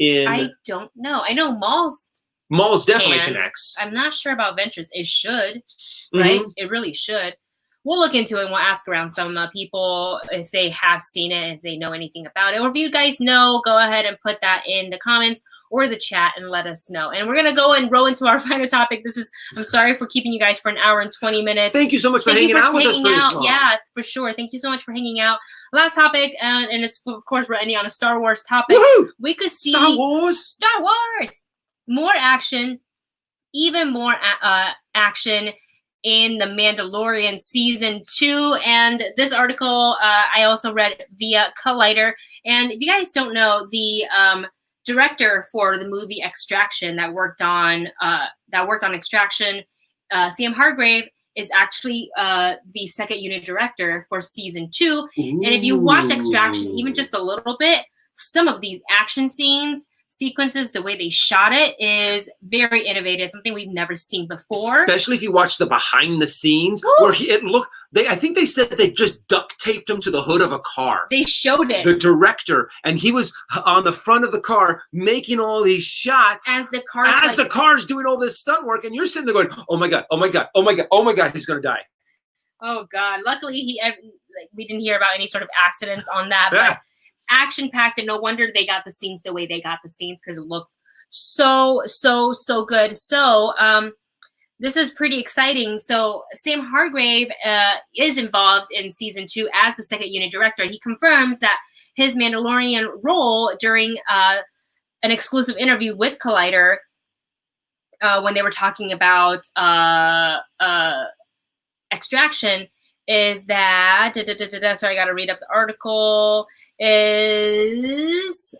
I don't know. I know Maul's definitely connects. I'm not sure about Ventress. It should, right? It really should. We'll look into it and we'll ask around some people if they have seen it, if they know anything about it. Or if you guys know, go ahead and put that in the comments or the chat and let us know. And we're going to go and roll into our final topic. I'm sorry for keeping you guys for an hour and 20 minutes. Thank you so much for hanging out with us for this long. Yeah, for sure. Thank you so much for hanging out. Last topic, and it's, of course, we're ending on a Star Wars topic. Woohoo! We could see Star Wars. More action, even more action in The Mandalorian Season 2. And this article I also read via Collider. And if you guys don't know, the director for the movie Extraction that worked on Extraction, Sam Hargrave, is actually the second unit director for Season 2. Ooh. And if you watch Extraction even just a little bit, some of these action sequences, the way they shot it is very innovative, something we've never seen before. Especially if you watch the behind the scenes. Woo! Where I think they said they just duct taped him to the hood of a car. They showed it. The director, and he was on the front of the car making all these shots as the car's doing all this stunt work, and you're sitting there going, "Oh my god, oh my god, oh my god, oh my god, he's gonna die." Oh god! Luckily, we didn't hear about any sort of accidents on that. But action-packed, and no wonder they got the scenes the way they got the scenes, because it looked so good. So this is pretty exciting. So Sam Hargrave is involved in Season 2 as the second unit director. He confirms that his Mandalorian role during an exclusive interview with Collider when they were talking about Extraction is that, sorry, I got to read up the article,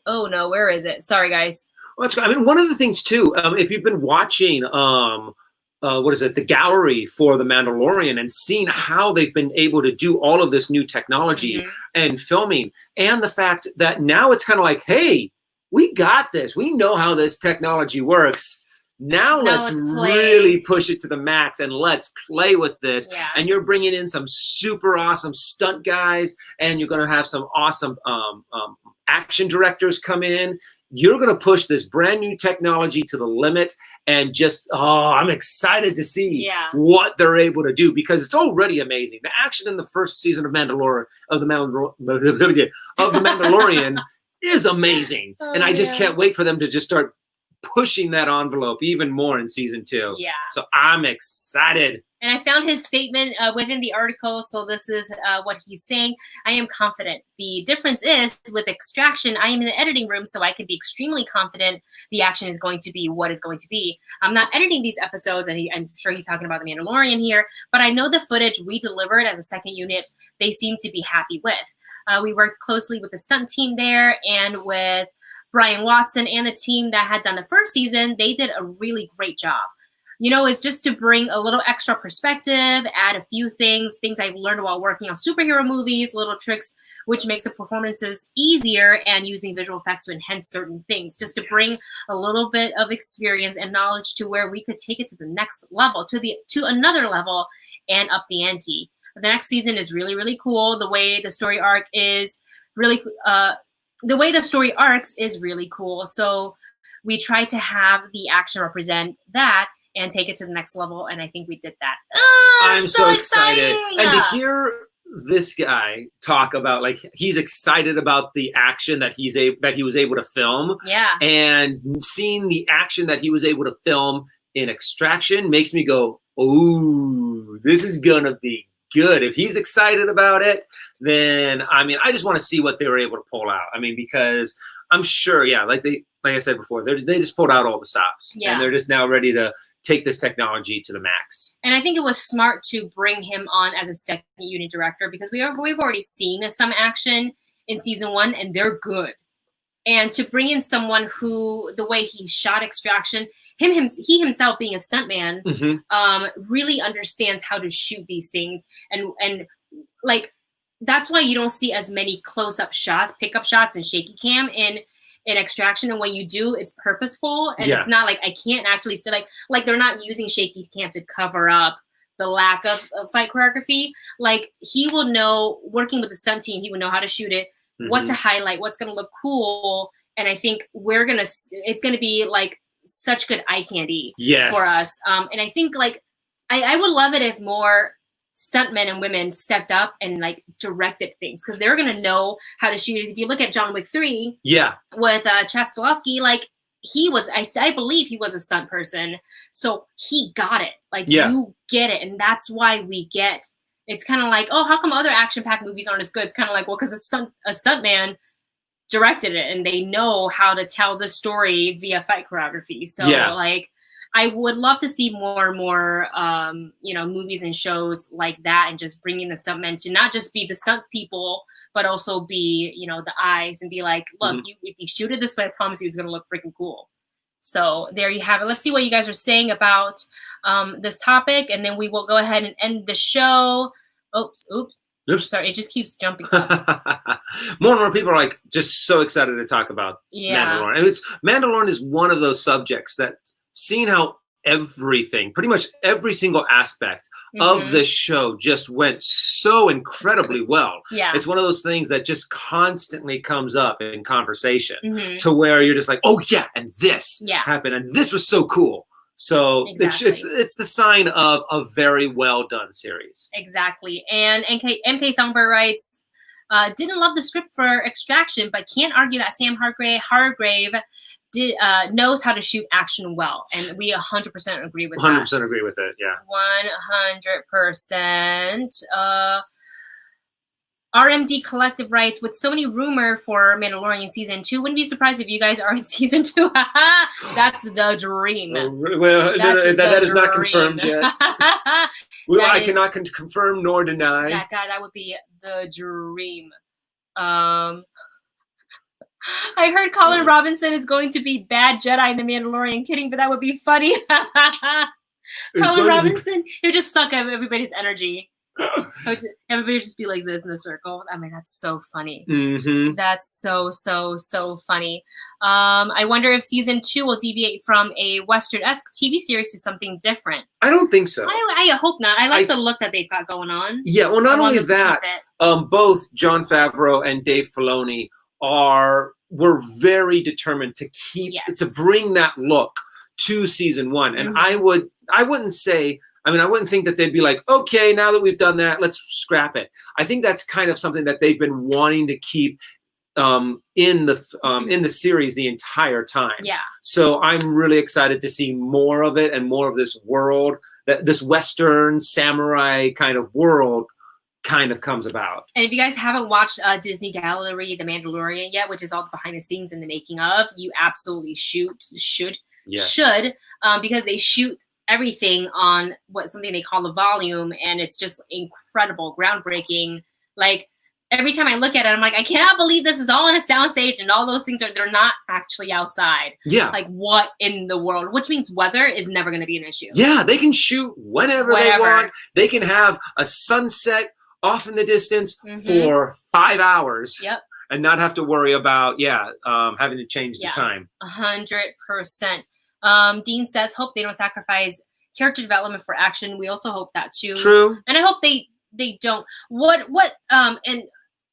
oh no, where is it? Sorry, guys. Well, I mean, one of the things too, if you've been watching, the gallery for The Mandalorian and seen how they've been able to do all of this new technology and filming, and the fact that now it's kind of like, hey, we got this. We know how this technology works. Now let's really push it to the max and let's play with this. Yeah. And you're bringing in some super awesome stunt guys, and you're going to have some awesome action directors come in. You're going to push this brand new technology to the limit, and just, I'm excited to see what they're able to do, because it's already amazing. The action in the first season of The Mandalorian is amazing. And I just can't wait for them to just start pushing that envelope even more in Season 2. Yeah. So I'm excited. And I found his statement within the article. So this is what he's saying. I am confident. The difference is with Extraction, I am in the editing room, so I can be extremely confident the action is going to be what is going to be. I'm not editing these episodes, and I'm sure he's talking about The Mandalorian here, but I know the footage we delivered as a second unit, they seem to be happy with. We worked closely with the stunt team there, and with Brian Watson and the team that had done the first season. They did a really great job. You know, it's just to bring a little extra perspective, add a few things I've learned while working on superhero movies, little tricks, which makes the performances easier, and using visual effects to enhance certain things, just to bring a little bit of experience and knowledge to where we could take it to the next level, to another level, and up the ante. The next season is really, really cool. The way the story arc is really cool. So we try to have the action represent that and take it to the next level, and I think we did that. I'm so excited. And to hear this guy talk about, like, he's excited about the action that he was able to film. Yeah. And seeing the action that he was able to film in Extraction makes me go, ooh, this is gonna be good. If he's excited about it, then I mean, I just want to see what they were able to pull out. I mean, because I'm sure, like I said before, they just pulled out all the stops, and they're just now ready to take this technology to the max. And I think it was smart to bring him on as a second unit director, because we've already seen some action in Season 1, and they're good. And to bring in someone who, the way he shot Extraction, he himself being a stuntman, really understands how to shoot these things, and like that's why you don't see as many close-up shots, pickup shots, and shaky cam in in Extraction, and when you do, it's purposeful, and it's not like I can't actually say like they're not using shaky cam to cover up the lack of fight choreography. Like he will know, working with the stunt team, he would know how to shoot it, what to highlight, what's going to look cool, and I think it's going to be like such good eye candy for us. And I think like I would love it if more stuntmen and women stepped up and like directed things, because they're gonna know how to shoot it. If you look at John Wick 3, with Chad Stahelski, like he was, I believe he was a stunt person, so he got it. Like you get it, and that's why we get. It's kind of like, oh, how come other action-packed movies aren't as good? It's kind of like, well, because a stuntman directed it, and they know how to tell the story via fight choreography. So like, I would love to see more and more, movies and shows like that, and just bringing the stuntmen to not just be the stunt people, but also be, the eyes, and be like, look, if you shoot it this way, I promise you it's going to look freaking cool. So there you have it. Let's see what you guys are saying about this topic, and then we will go ahead and end the show. Oops. Sorry, it just keeps jumping. More and more people are like just so excited to talk about Mandalorian. And Mandalorian is one of those subjects that, seeing how pretty much every single aspect of this show just went so incredibly well. It's one of those things that just constantly comes up in conversation to where you're just like, oh yeah, and this happened, and this was so cool. So it's the sign of a very well done series. Exactly. And MK Songbird writes, didn't love the script for Extraction, but can't argue that Sam Hargrave knows how to shoot action well, and we 100% agree with 100% agree with it. 100%. RMD Collective writes, with so many rumor for Mandalorian season 2, wouldn't be surprised if you guys are in season 2. That's the dream. That is not confirmed yet. I cannot confirm nor deny. That would be the dream. I heard Colin Robinson is going to be bad Jedi in The Mandalorian. Kidding, but that would be funny. Colin Robinson, he would just suck up everybody's energy. Everybody just be like this in a circle. I mean, that's so funny. That's so funny. I wonder if season 2 will deviate from a Western-esque TV series to something different. I don't think so. I hope not. I like the look that they've got going on. Yeah, well, not only that, both Jon Favreau and Dave Filoni were very determined to to bring that look to season 1, and I wouldn't think that they'd be like, okay, now that we've done that, let's scrap it. I think that's kind of something that they've been wanting to keep in the series the entire time. So I'm really excited to see more of it, and more of this world, this Western samurai kind of world kind of comes about. And if you guys haven't watched Disney Gallery, The Mandalorian yet, which is all the behind the scenes and the making of, you absolutely should, because they shoot everything on something they call the volume, and it's just incredible, groundbreaking. Like every time I look at it, I'm like, I cannot believe this is all on a soundstage, and all those things they're not actually outside. Like what in the world? Which means weather is never going to be an issue. They can shoot whenever they want. They can have a sunset off in the distance for 5 hours. And not have to worry about having to change the time. 100%. Dean says, hope they don't sacrifice character development for action. We also hope that too. True. And I hope they don't. And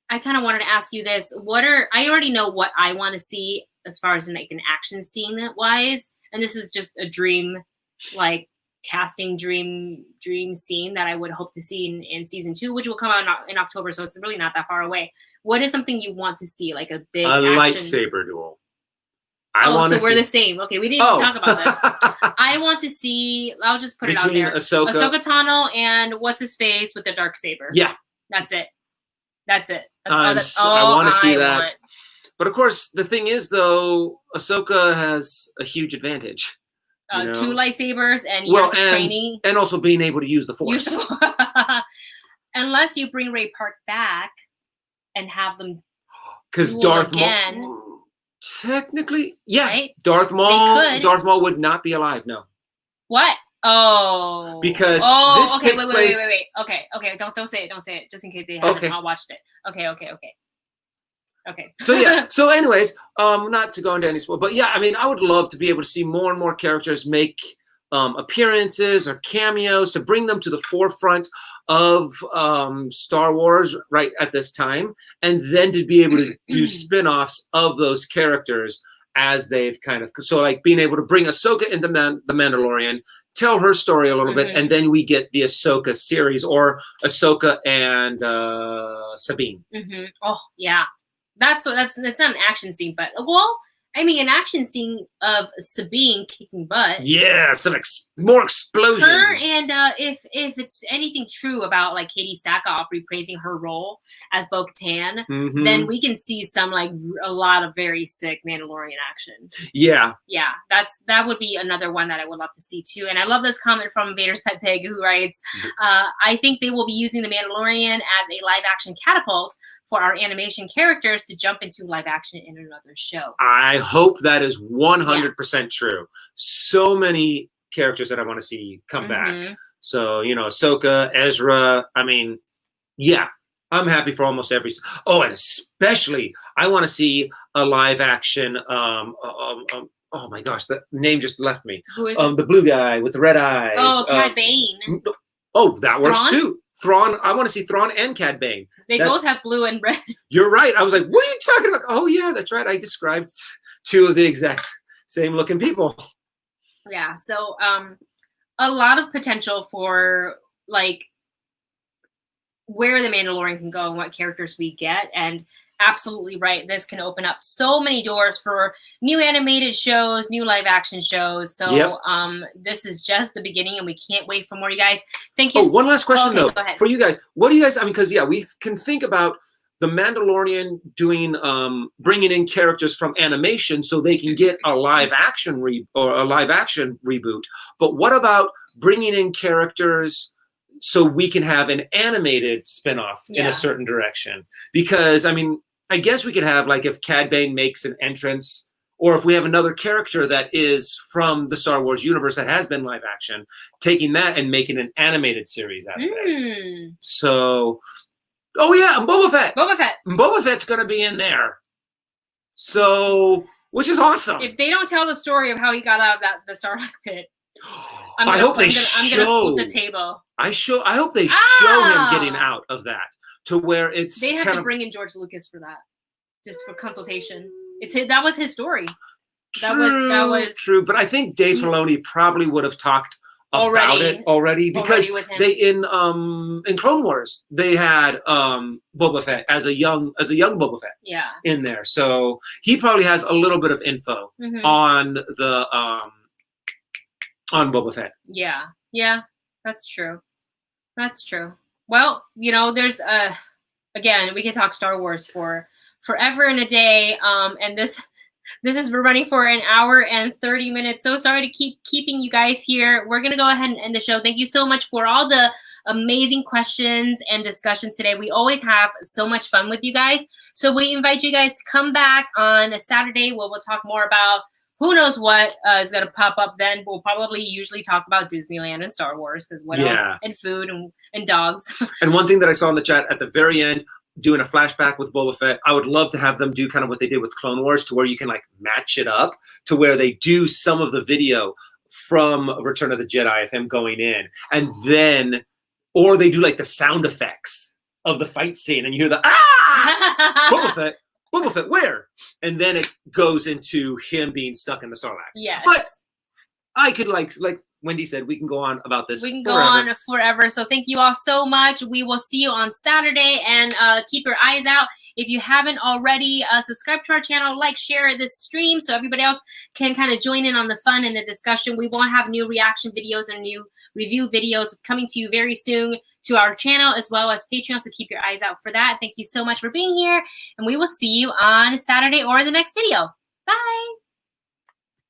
I kind of wanted to ask you this. I already know what I want to see as far as like an action scene wise. And this is just a dream, like casting dream scene that I would hope to see in season 2, which will come out in October. So it's really not that far away. What is something you want to see? Like a big action lightsaber duel. We're the same. Okay, we didn't even talk about this. I want to see. I'll just put it out there. Ahsoka Tano and what's his face with the dark saber. That's it. That's all I want to see that. But of course, the thing is, though, Ahsoka has a huge advantage. 2 lightsabers and years of training, and also being able to use the Force. Unless you bring Ray Park back and have them, because Darth Maul. Technically, right? Darth Maul would not be alive. No. What? Oh. Because this takes place. Wait. Okay. Don't say it. Don't say it. Just in case they haven't all watched it. Okay. Okay. So yeah. So anyways, not to go into any spoil, but yeah, I mean, I would love to be able to see more and more characters make appearances or cameos to bring them to the forefront of Star Wars right at this time, and then to be able to do spin-offs of those characters as they've kind of, so like being able to bring Ahsoka into the Mandalorian, tell her story a little bit, and then we get the Ahsoka series, or Ahsoka and Sabine. Oh yeah, that's not an action scene, but well, I mean, an action scene of Sabine kicking butt. Yeah, some more explosions. Her, and if it's anything true about like Katie Sackhoff reprising her role as Bo-Katan, then we can see some like a lot of very sick Mandalorian action. Yeah, yeah, that would be another one that I would love to see too. And I love this comment from Vader's Pet Pig, who writes, "I think they will be using the Mandalorian as a live action catapult for our animation characters to jump into live action in another show." I hope that is 100% true. So many characters that I want to see come back. So, you know, Ahsoka, Ezra, I mean, yeah, I'm happy for almost every. Oh, and especially, I want to see a live action, oh my gosh, the name just left me. Who is it? The blue guy with the red eyes. Oh, Cad Bane. Oh, that works too. Thrawn, I want to see Thrawn and Cad Bane. They both have blue and red. You're right. I was like, what are you talking about? Oh, yeah, that's right. I described two of the exact same looking people. Yeah, so a lot of potential for like where the Mandalorian can go and what characters we get. And absolutely right, this can open up so many doors for new animated shows, new live action shows. So this is just the beginning, and we can't wait for more, you guys. Thank you. Oh, one last question though for you guys. What do you guys, I mean, because yeah, we can think about the Mandalorian doing bringing in characters from animation so they can get a live action reboot. But what about bringing in characters so we can have an animated spinoff in a certain direction? Because I mean, I guess we could have, like, if Cad Bane makes an entrance, or if we have another character that is from the Star Wars universe that has been live action, taking that and making an animated series out of it. So, oh yeah, and Boba Fett. Boba Fett's going to be in there. So, which is awesome. If they don't tell the story of how he got out of the Sarlacc pit, I'm gonna flip the table. I hope they show him getting out of that, to where it's. They have to bring in George Lucas for that, just for consultation. That was his story. That was true. But I think Dave Filoni probably would have talked about it already, because they in Clone Wars they had Boba Fett as a young Boba Fett in there, so he probably has a little bit of info on the on Boba Fett. Yeah, that's true. That's true. Well, you know, there's again, we can talk Star Wars for forever and a day, and we're running for an hour and 30 minutes. So sorry to keep keeping you guys here. We're going to go ahead and end the show. Thank you so much for all the amazing questions and discussions today. We always have so much fun with you guys. So we invite you guys to come back on a Saturday where we'll talk more about who knows what is going to pop up then. We'll probably usually talk about Disneyland and Star Wars, because what else? And food and dogs. And one thing that I saw in the chat at the very end, doing a flashback with Boba Fett, I would love to have them do kind of what they did with Clone Wars, to where you can like match it up to where they do some of the video from Return of the Jedi of him going in, and then, or they do like the sound effects of the fight scene, and you hear the Boba Fett, where? And then it goes into him being stuck in the Sarlacc. Yes. But I could like Wendy said, we can go on about this. We can go on forever. So thank you all so much. We will see you on Saturday, and keep your eyes out. If you haven't already, subscribe to our channel, like, share this stream so everybody else can kind of join in on the fun and the discussion. We will have new reaction videos and new review videos coming to you very soon to our channel as well as Patreon. So keep your eyes out for that. Thank you so much for being here, and we will see you on Saturday or the next video. Bye.